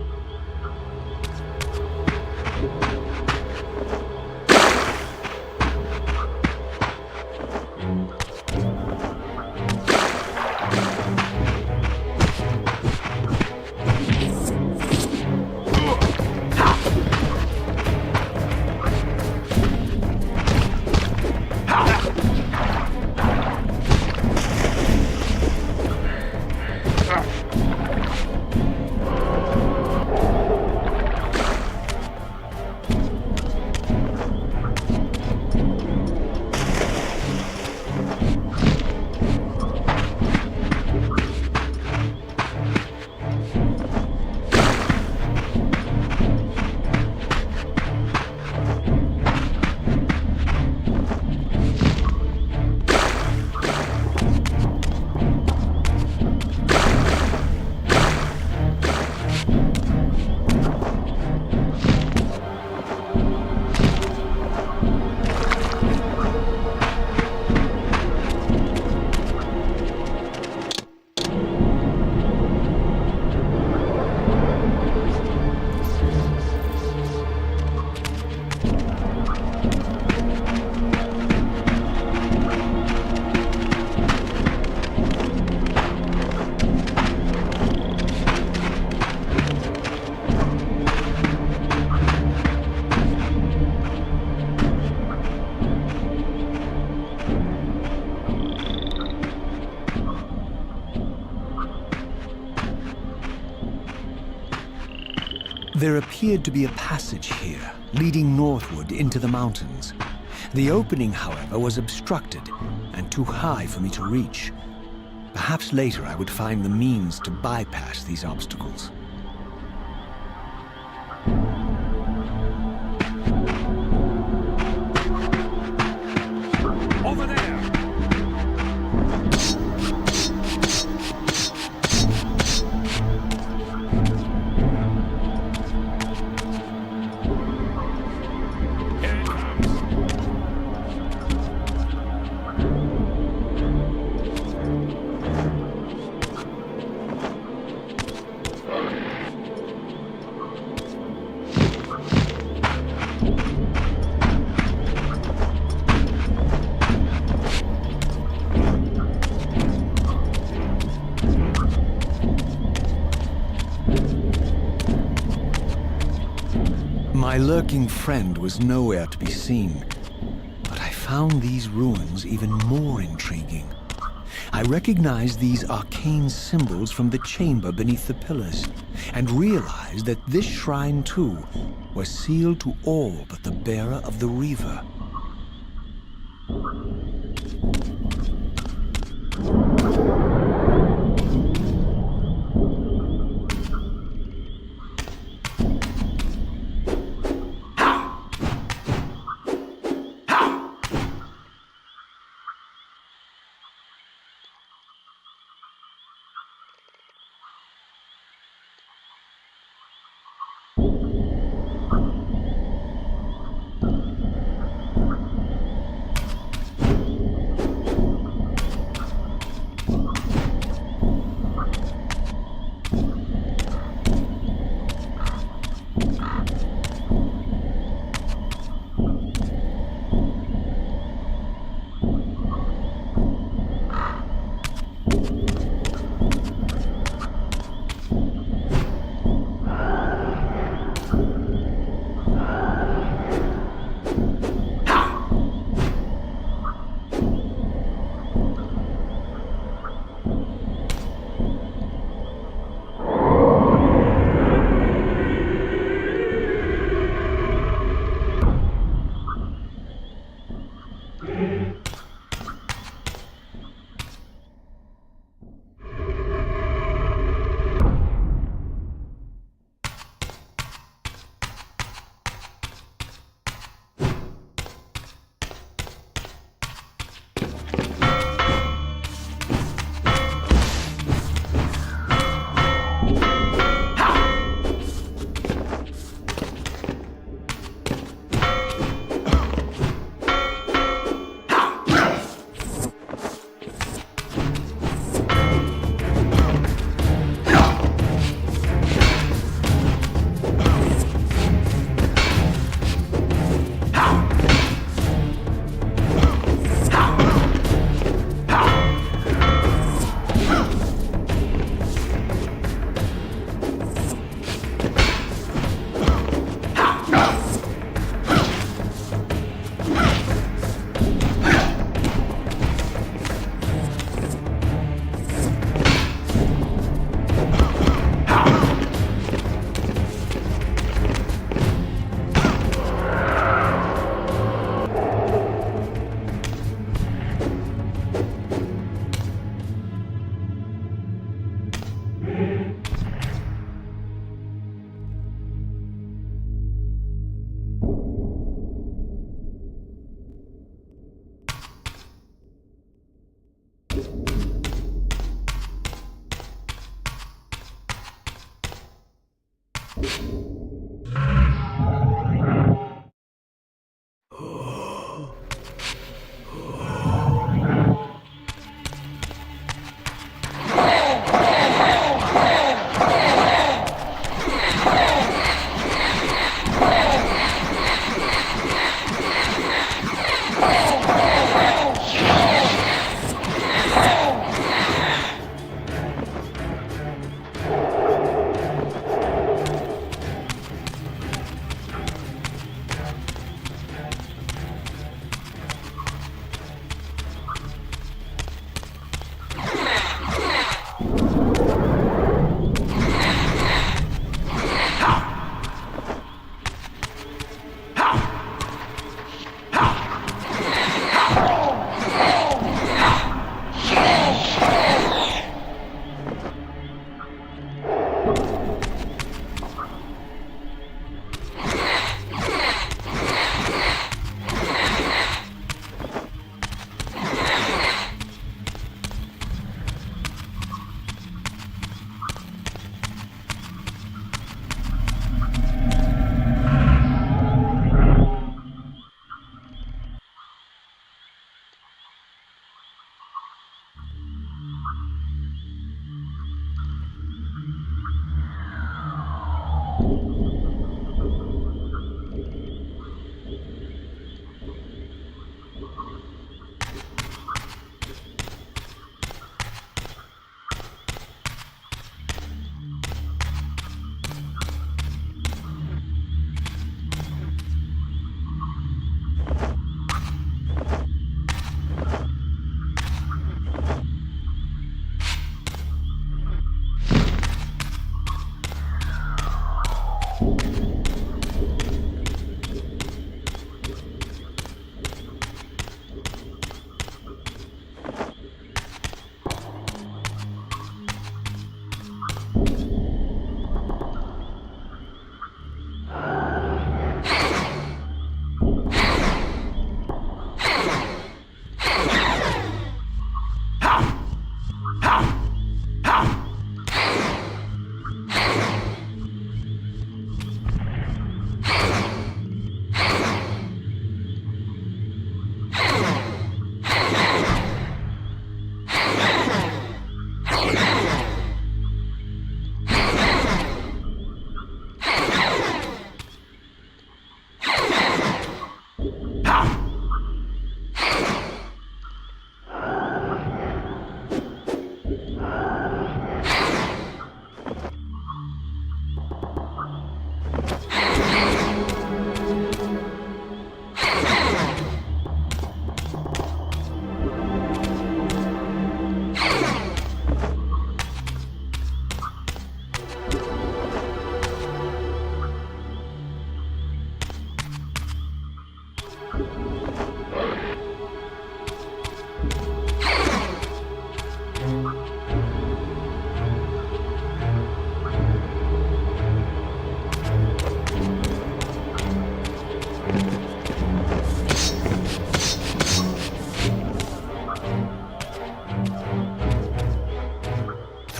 [SPEAKER 5] There appeared to be a passage here, leading northward into the mountains. The opening, however, was obstructed and too high for me to reach. Perhaps later I would find the means to bypass these obstacles.
[SPEAKER 3] Over there!
[SPEAKER 5] My lurking friend was nowhere to be seen, but I found these ruins even more intriguing. I recognized these arcane symbols from the chamber beneath the pillars, and realized that this shrine, too, was sealed to all but the bearer of the Reaver.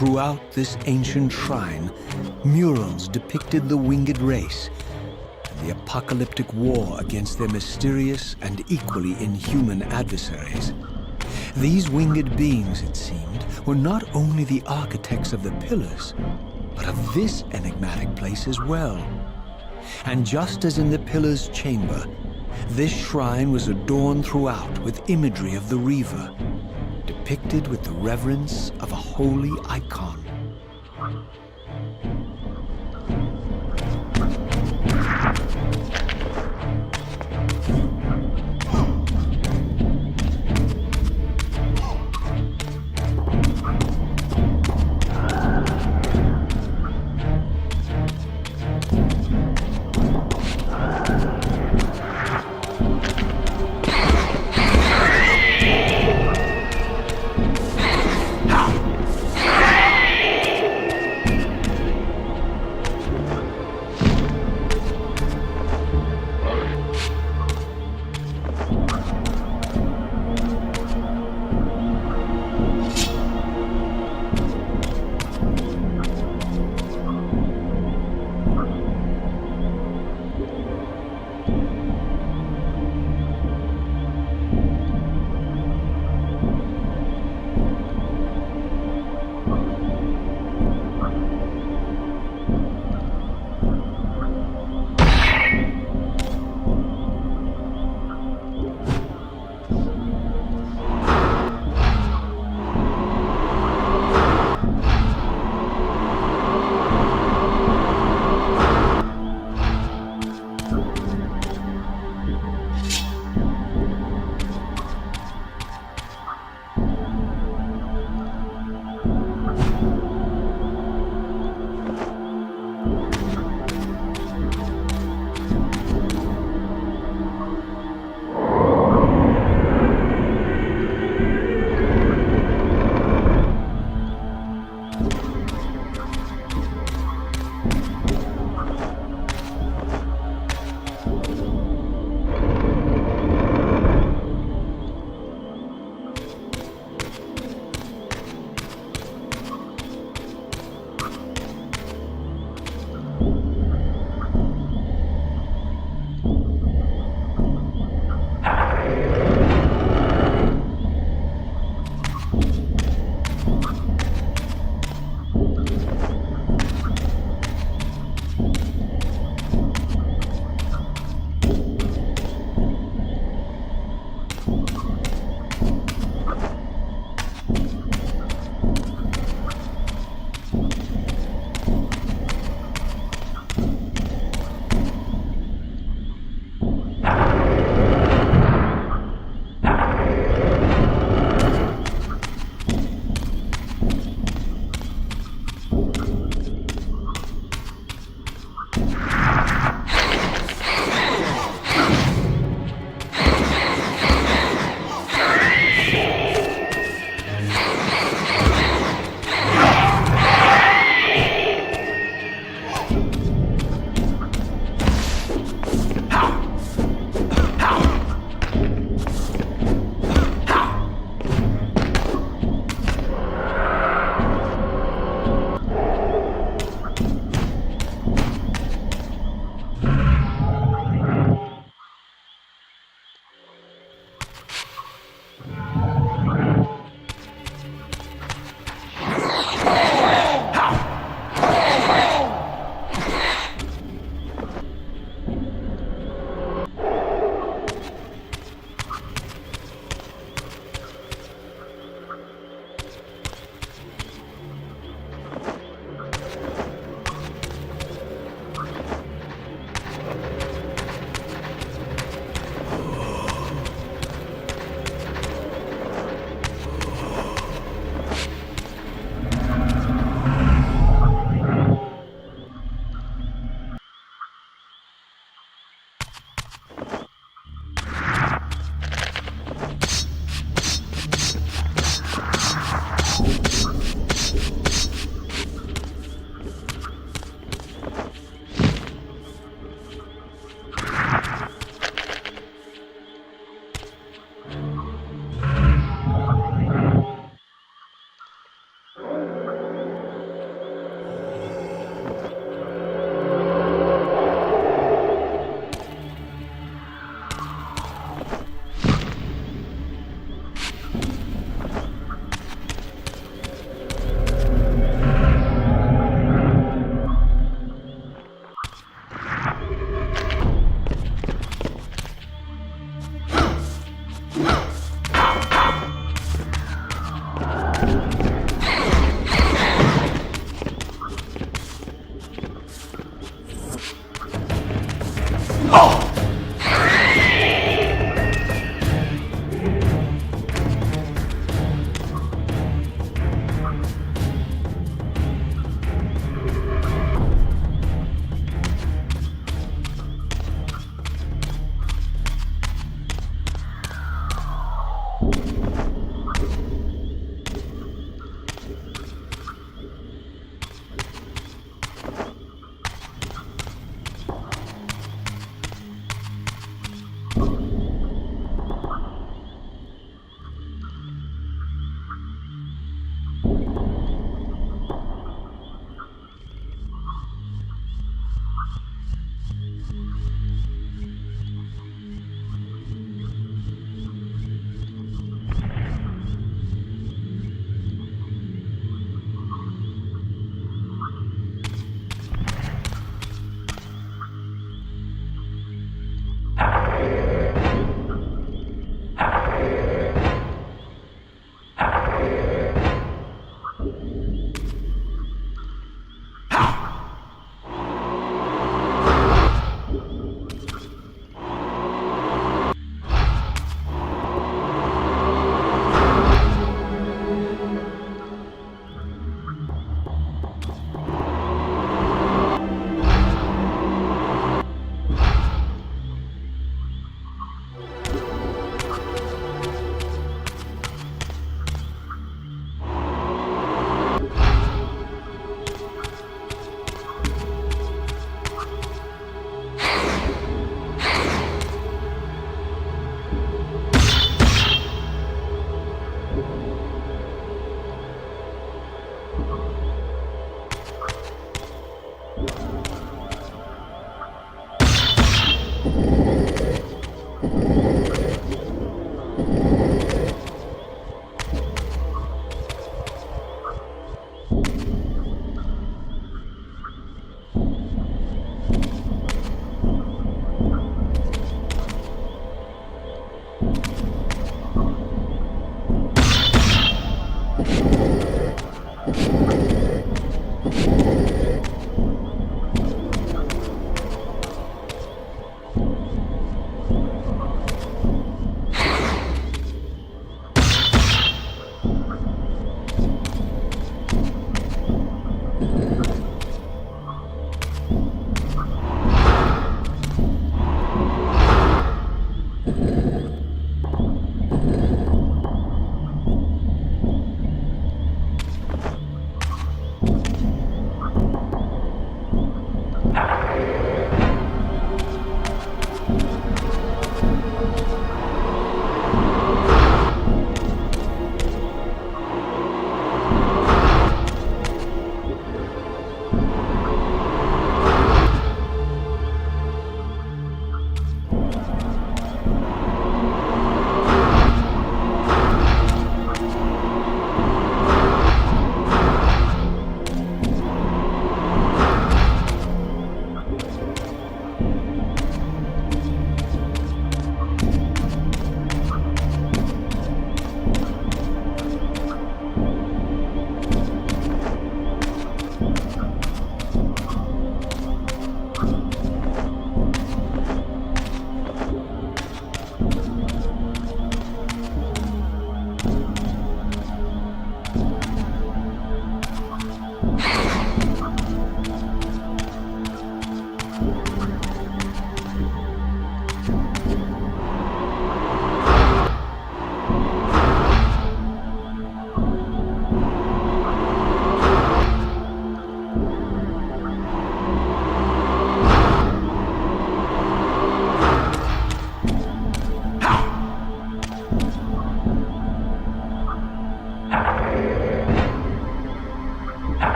[SPEAKER 5] Throughout this ancient shrine, murals depicted the winged race and the apocalyptic war against their mysterious and equally inhuman adversaries. These winged beings, it seemed, were not only the architects of the pillars, but of this enigmatic place as well. And just as in the Pillar's chamber, this shrine was adorned throughout with imagery of the Reaver, depicted with the reverence of a holy icon.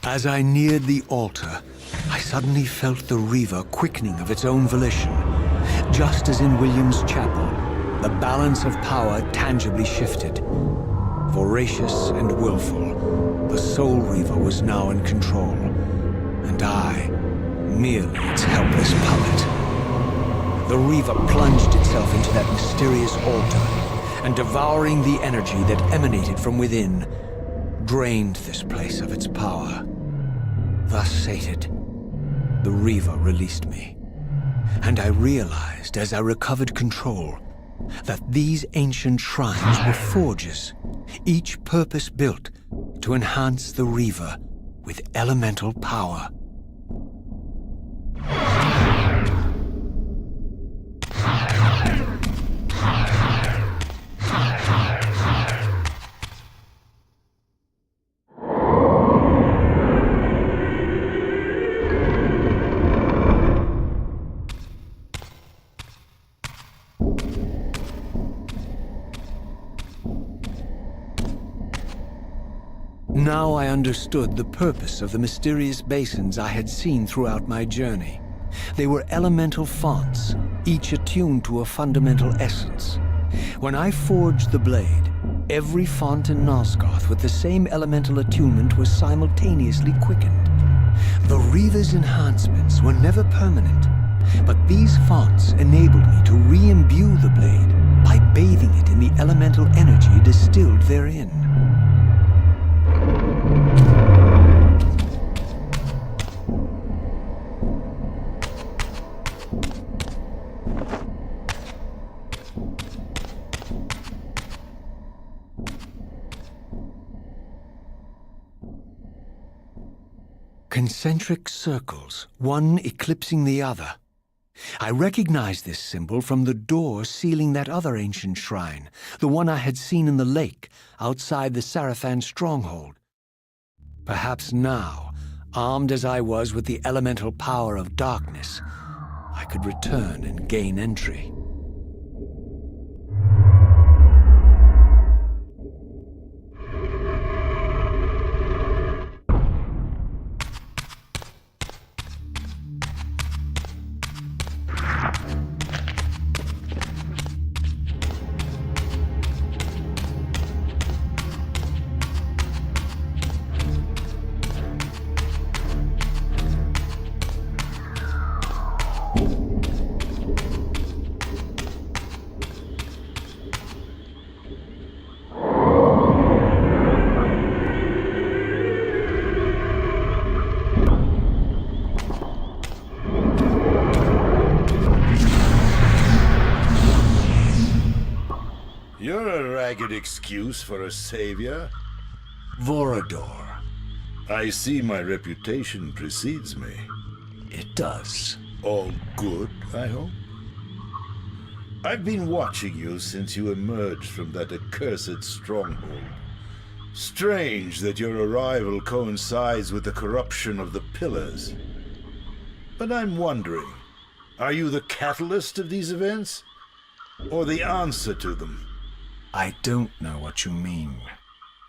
[SPEAKER 5] As I neared the altar, I suddenly felt the Reaver quickening of its own volition. Just as in William's chapel, the balance of power tangibly shifted. Voracious and willful, the Soul Reaver was now in control, and I, merely its helpless puppet. The Reaver plunged itself into that mysterious altar, and devouring the energy that emanated from within, drained this place of its power. Thus sated, the Reaver released me, and I realized as I recovered control that these ancient shrines were forges, each purpose-built to enhance the Reaver with elemental power. Now I understood the purpose of the mysterious basins I had seen throughout my journey. They were elemental fonts, each attuned to a fundamental essence. When I forged the blade, every font in Nosgoth with the same elemental attunement was simultaneously quickened. The Reaver's enhancements were never permanent, but these fonts enabled me to re-imbue the blade by bathing it in the elemental energy distilled therein. Concentric circles, one eclipsing the other. I recognized this symbol from the door sealing that other ancient shrine, the one I had seen in the lake outside the Sarafan stronghold. Perhaps now, armed as I was with the elemental power of darkness, I could return and gain entry.
[SPEAKER 6] You're a ragged excuse for a savior.
[SPEAKER 5] Vorador.
[SPEAKER 6] I see my reputation precedes me.
[SPEAKER 5] It does.
[SPEAKER 6] All good, I hope? I've been watching you since you emerged from that accursed stronghold. Strange that your arrival coincides with the corruption of the pillars. But I'm wondering, are you the catalyst of these events? Or the answer to them?
[SPEAKER 5] I don't know what you mean.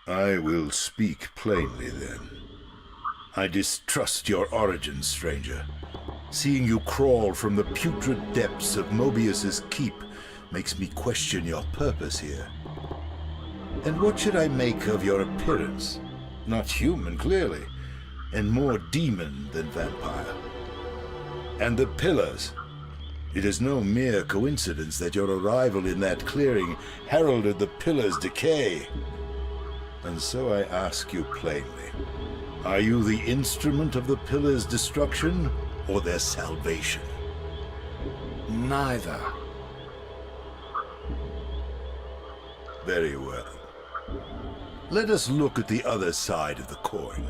[SPEAKER 6] I will speak plainly then. I distrust your origins, stranger. Seeing you crawl from the putrid depths of Mobius's keep makes me question your purpose here. And what should I make of your appearance? Not human, clearly, and more demon than vampire. And the pillars. It is no mere coincidence that your arrival in that clearing heralded the pillars' decay. And so I ask you plainly, are you the instrument of the pillars' destruction or their salvation?
[SPEAKER 5] Neither.
[SPEAKER 6] Very well. Let us look at the other side of the coin.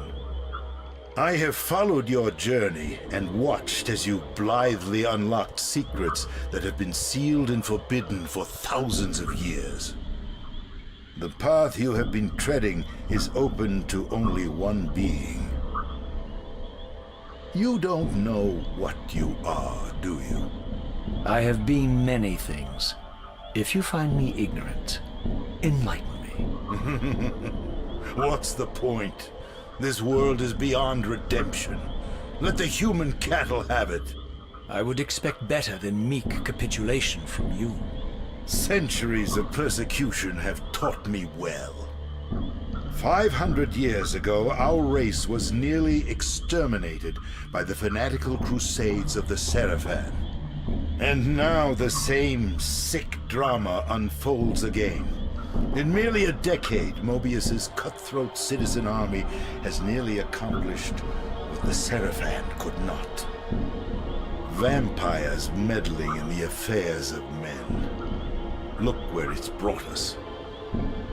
[SPEAKER 6] I have followed your journey and watched as you blithely unlocked secrets that have been sealed and forbidden for thousands of years. The path you have been treading is open to only one being. You don't know what you are, do you?
[SPEAKER 5] I have been many things. If you find me ignorant, enlighten me.
[SPEAKER 6] What's the point? This world is beyond redemption. Let the human cattle have it.
[SPEAKER 5] I would expect better than meek capitulation from you.
[SPEAKER 6] Centuries of persecution have taught me well. 500 years ago, our race was nearly exterminated by the fanatical crusades of the Sarafan. And now the same sick drama unfolds again. In merely a decade, Mobius's cutthroat citizen army has nearly accomplished what the Sarafan could not. Vampires meddling in the affairs of men. Look where it's brought us.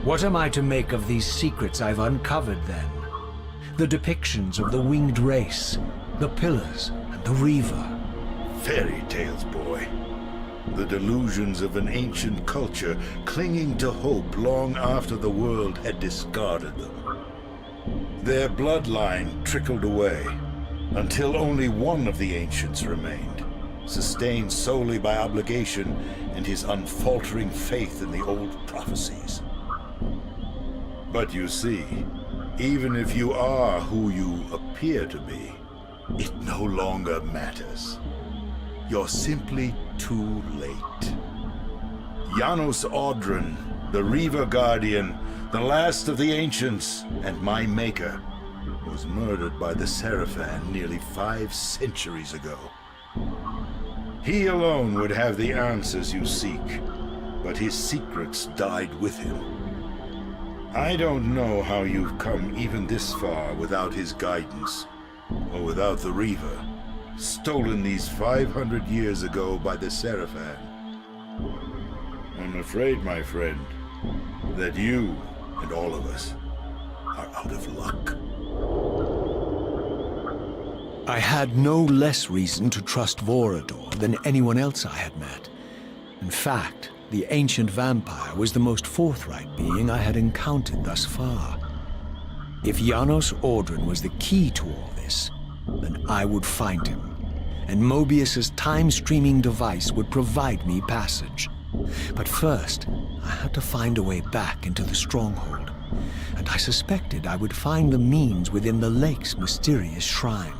[SPEAKER 5] What am I to make of these secrets I've uncovered, then? The depictions of the winged race, the pillars, and the Reaver.
[SPEAKER 6] Fairy tales, boy. The delusions of an ancient culture clinging to hope long after the world had discarded them. Their bloodline trickled away, until only one of the ancients remained, sustained solely by obligation and his unfaltering faith in the old prophecies. But you see, even if you are who you appear to be, it no longer matters. You're simply too late. Janos Audron, the Reaver Guardian, the last of the ancients, and my maker, was murdered by the Sarafan nearly 5 centuries ago. He alone would have the answers you seek, but his secrets died with him. I don't know how you've come even this far without his guidance, or without the Reaver, stolen these 500 years ago by the Sarafan. I'm afraid, my friend, that you and all of us are out of luck.
[SPEAKER 5] I had no less reason to trust Vorador than anyone else I had met. In fact, the ancient vampire was the most forthright being I had encountered thus far. If Janos Audron was the key to all this, then I would find him, and Mobius's time-streaming device would provide me passage. But first, I had to find a way back into the stronghold, and I suspected I would find the means within the lake's mysterious shrine.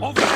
[SPEAKER 3] Over there!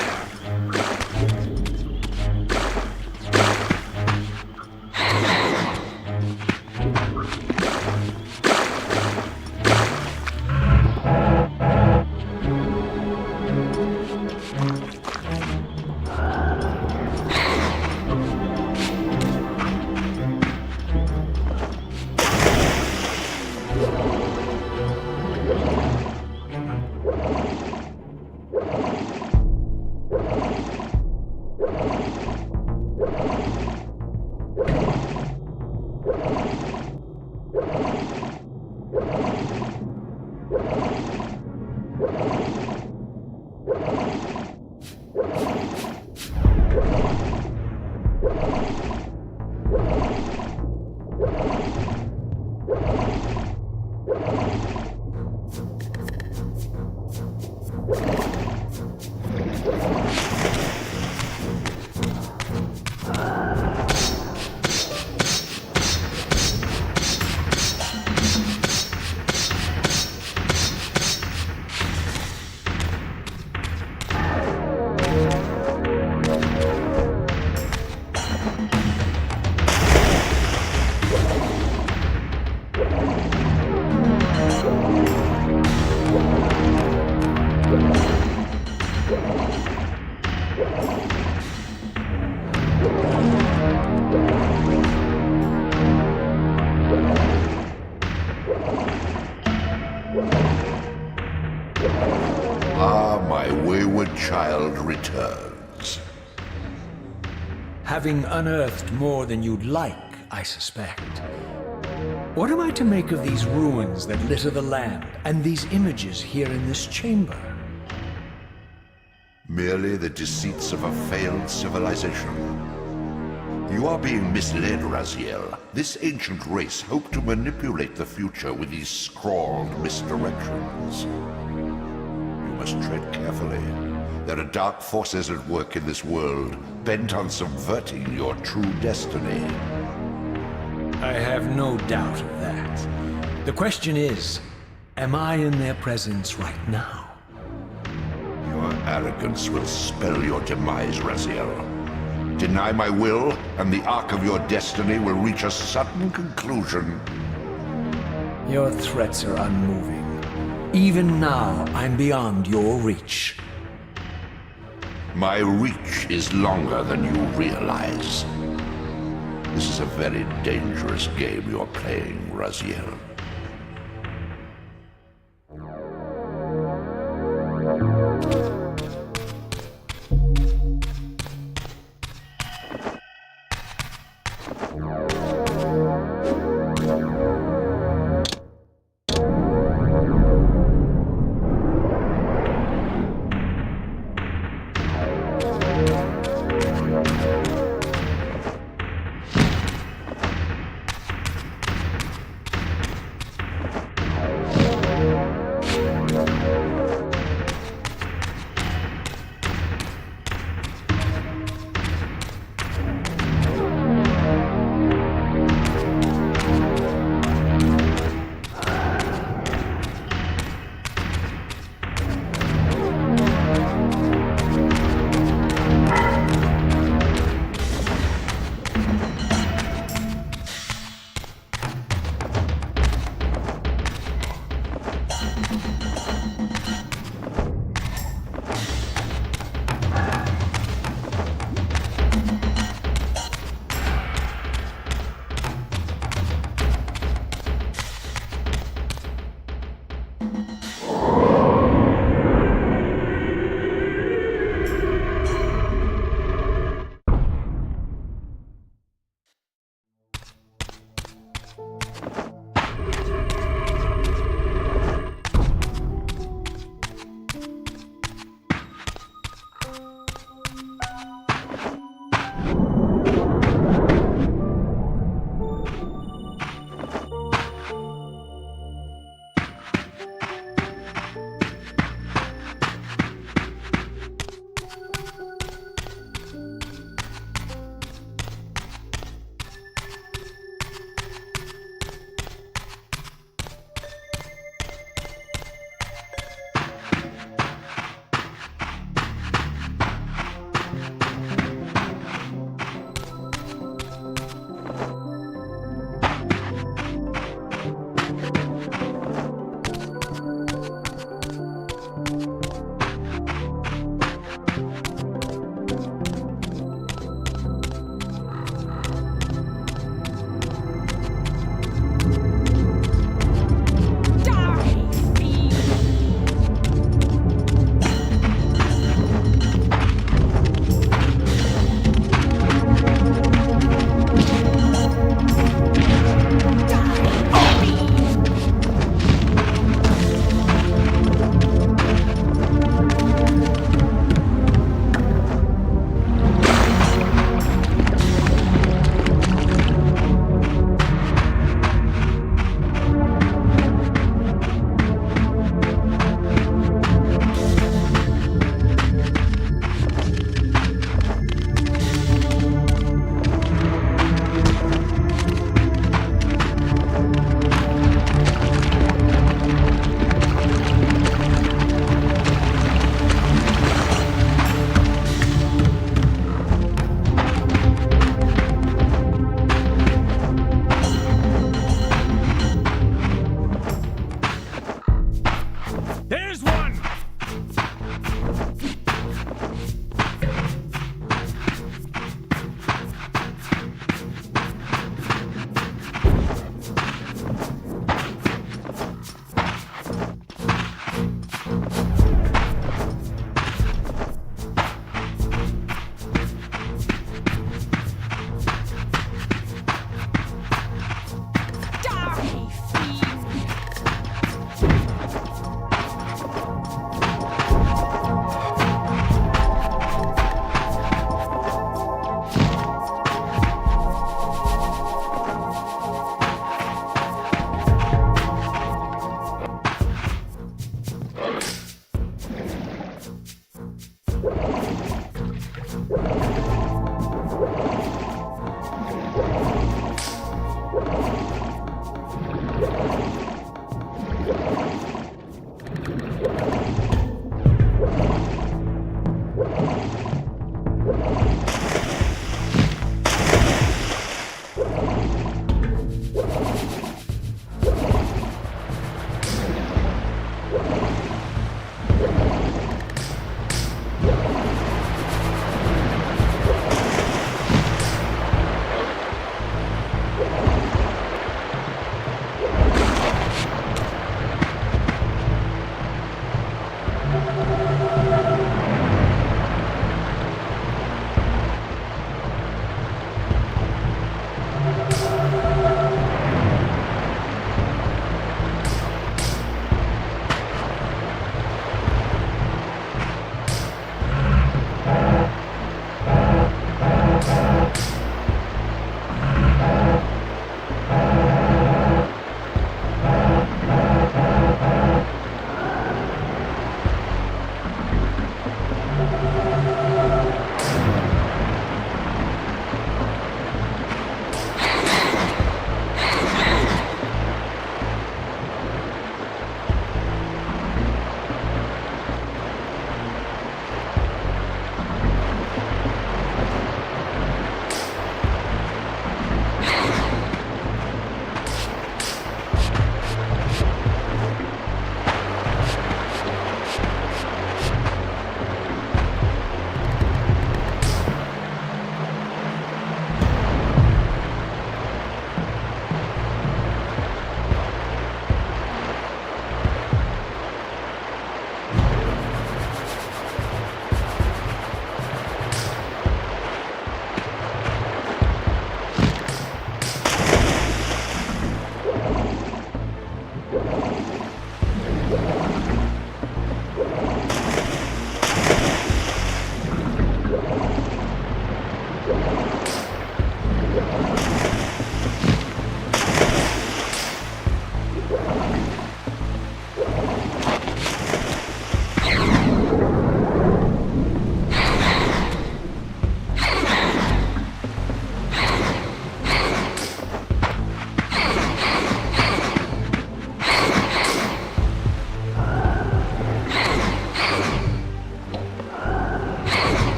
[SPEAKER 6] My wayward child returns.
[SPEAKER 3] Having unearthed more than you'd like, I suspect. What am I to make of these ruins that litter the land, and these images here in this chamber?
[SPEAKER 6] Merely the deceits of a failed civilization. You are being misled, Raziel. This ancient race hoped to manipulate the future with these scrawled misdirections. You must tread carefully. There are dark forces at work in this world, bent on subverting your true destiny.
[SPEAKER 3] I have no doubt of that. The question is, am I in their presence right now?
[SPEAKER 6] Your arrogance will spell your demise, Raziel. Deny my will, and the arc of your destiny will reach a sudden conclusion.
[SPEAKER 3] Your threats are unmoving. Even now, I'm beyond your reach.
[SPEAKER 6] My reach is longer than you realize. This is a very dangerous game you're playing, Raziel.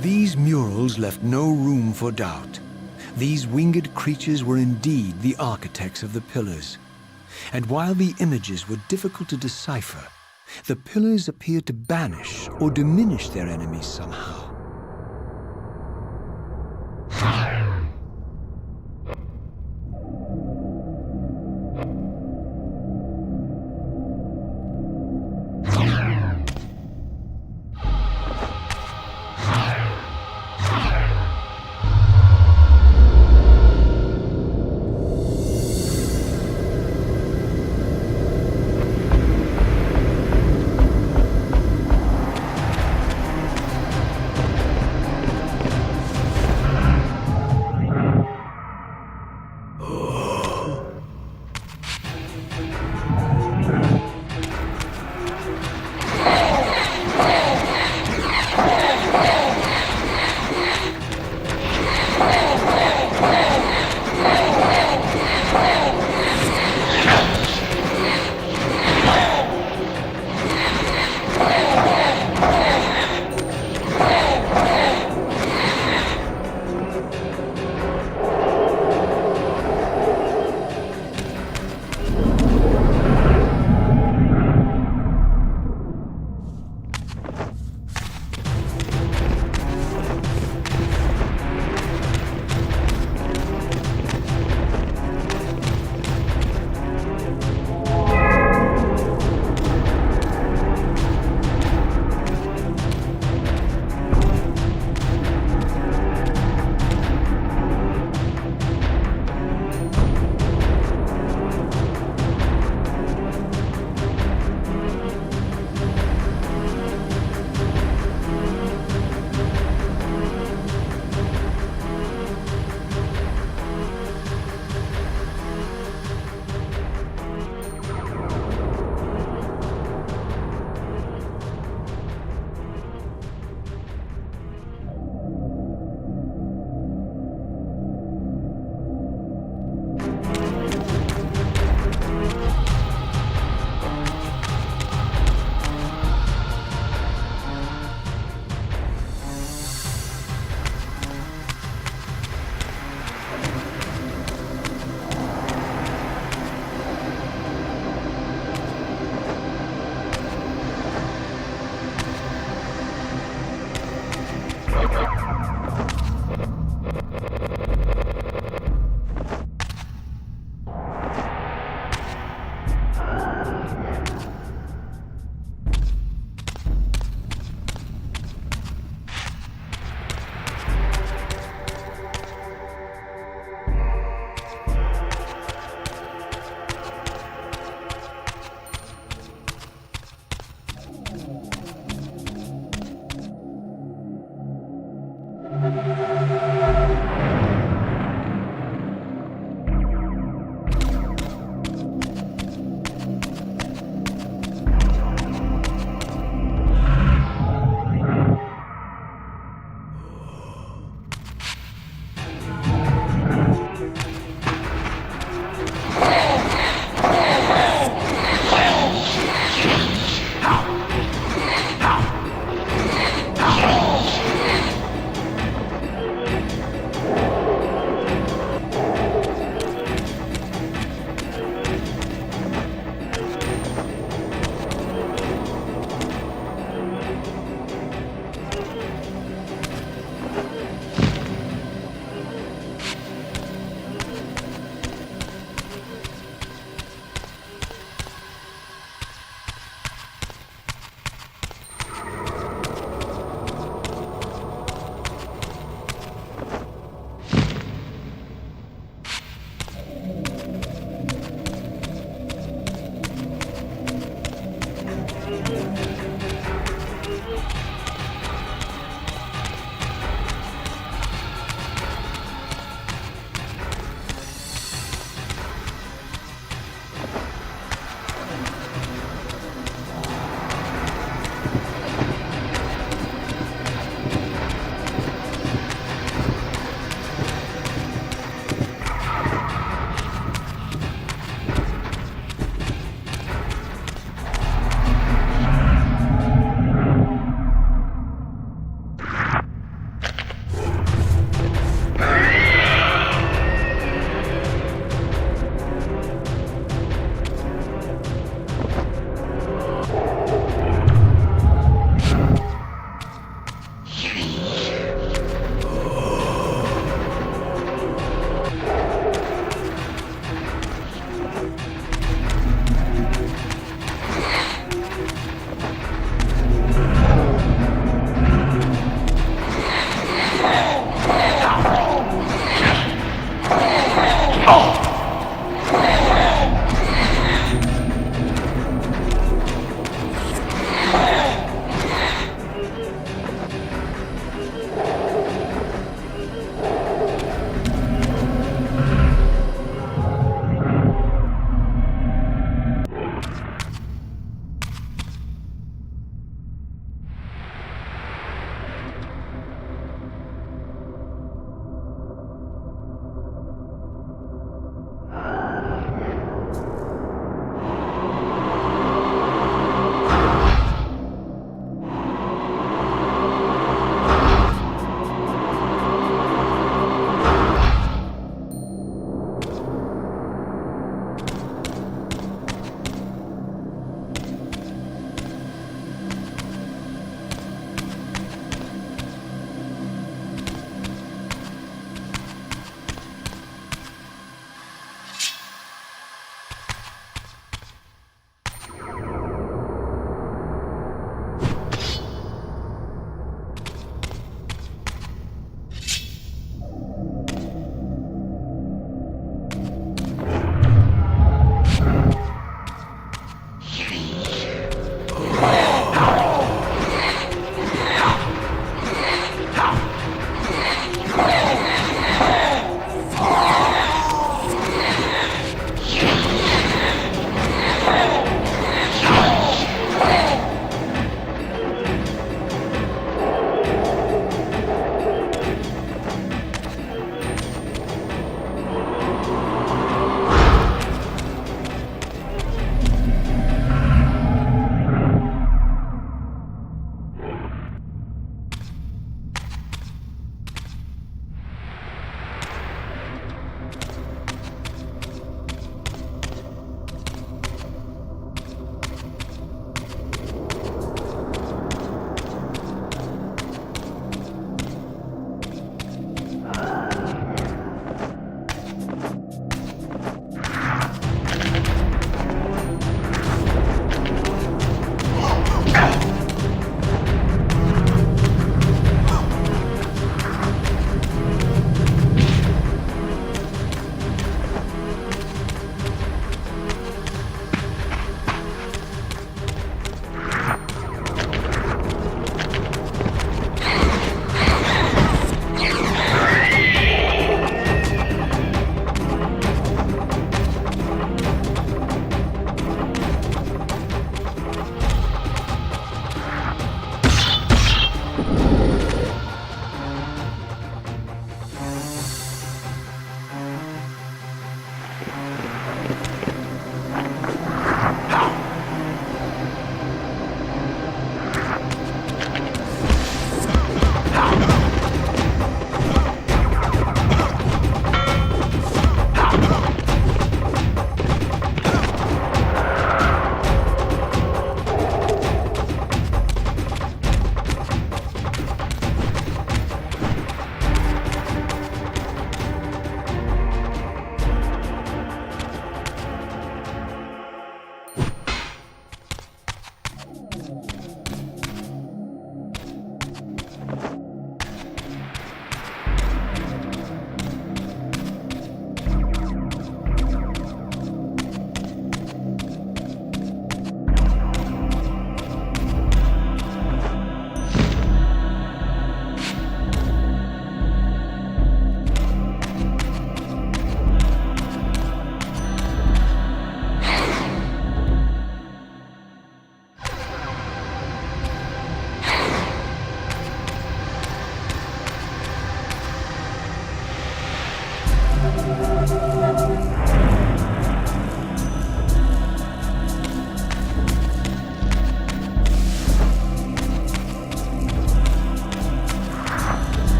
[SPEAKER 5] These murals left no room for doubt. These winged creatures were indeed the architects of the pillars. And while the images were difficult to decipher, the pillars appeared to banish or diminish their enemies somehow.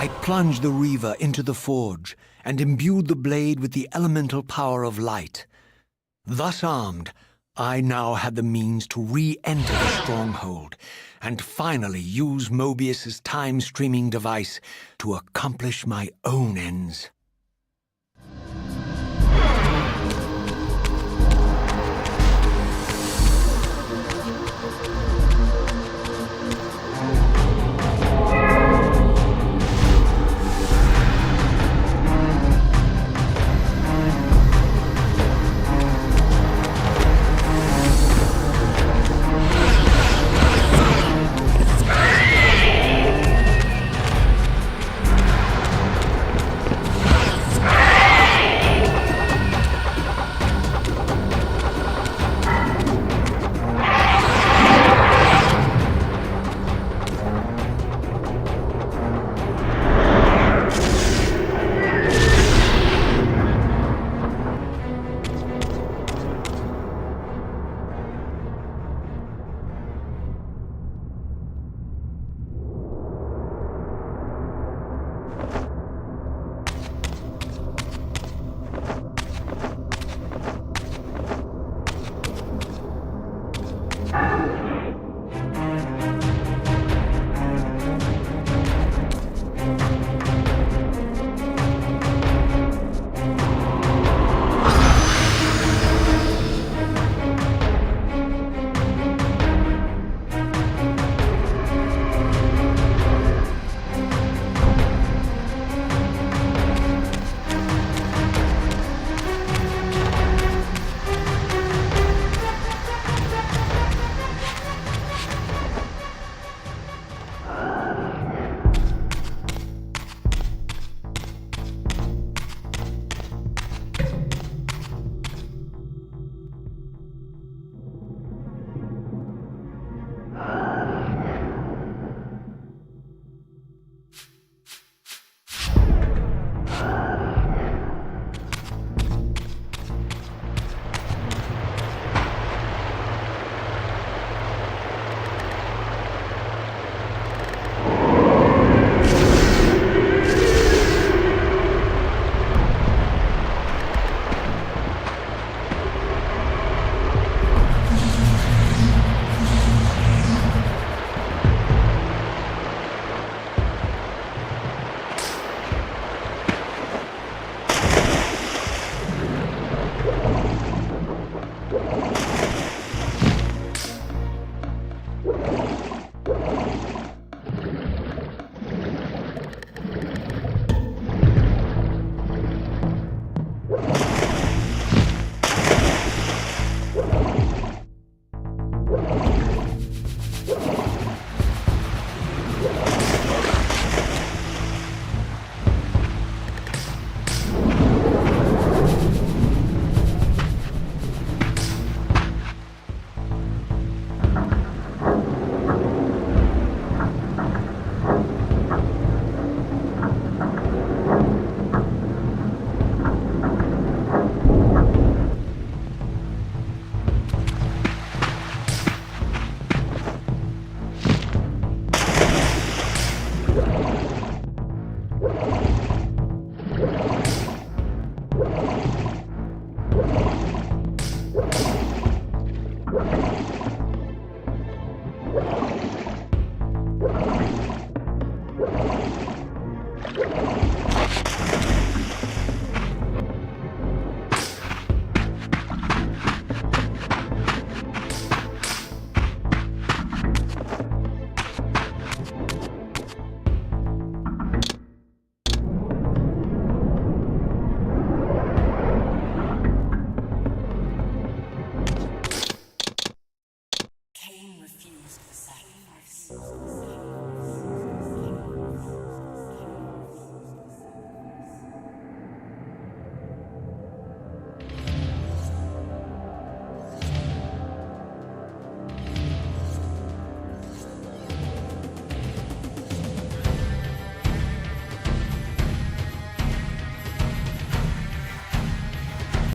[SPEAKER 5] I plunged the Reaver into the forge and imbued the blade with the elemental power of light. Thus armed, I now had the means to re-enter the stronghold and finally use Mobius's time-streaming device to accomplish my own ends.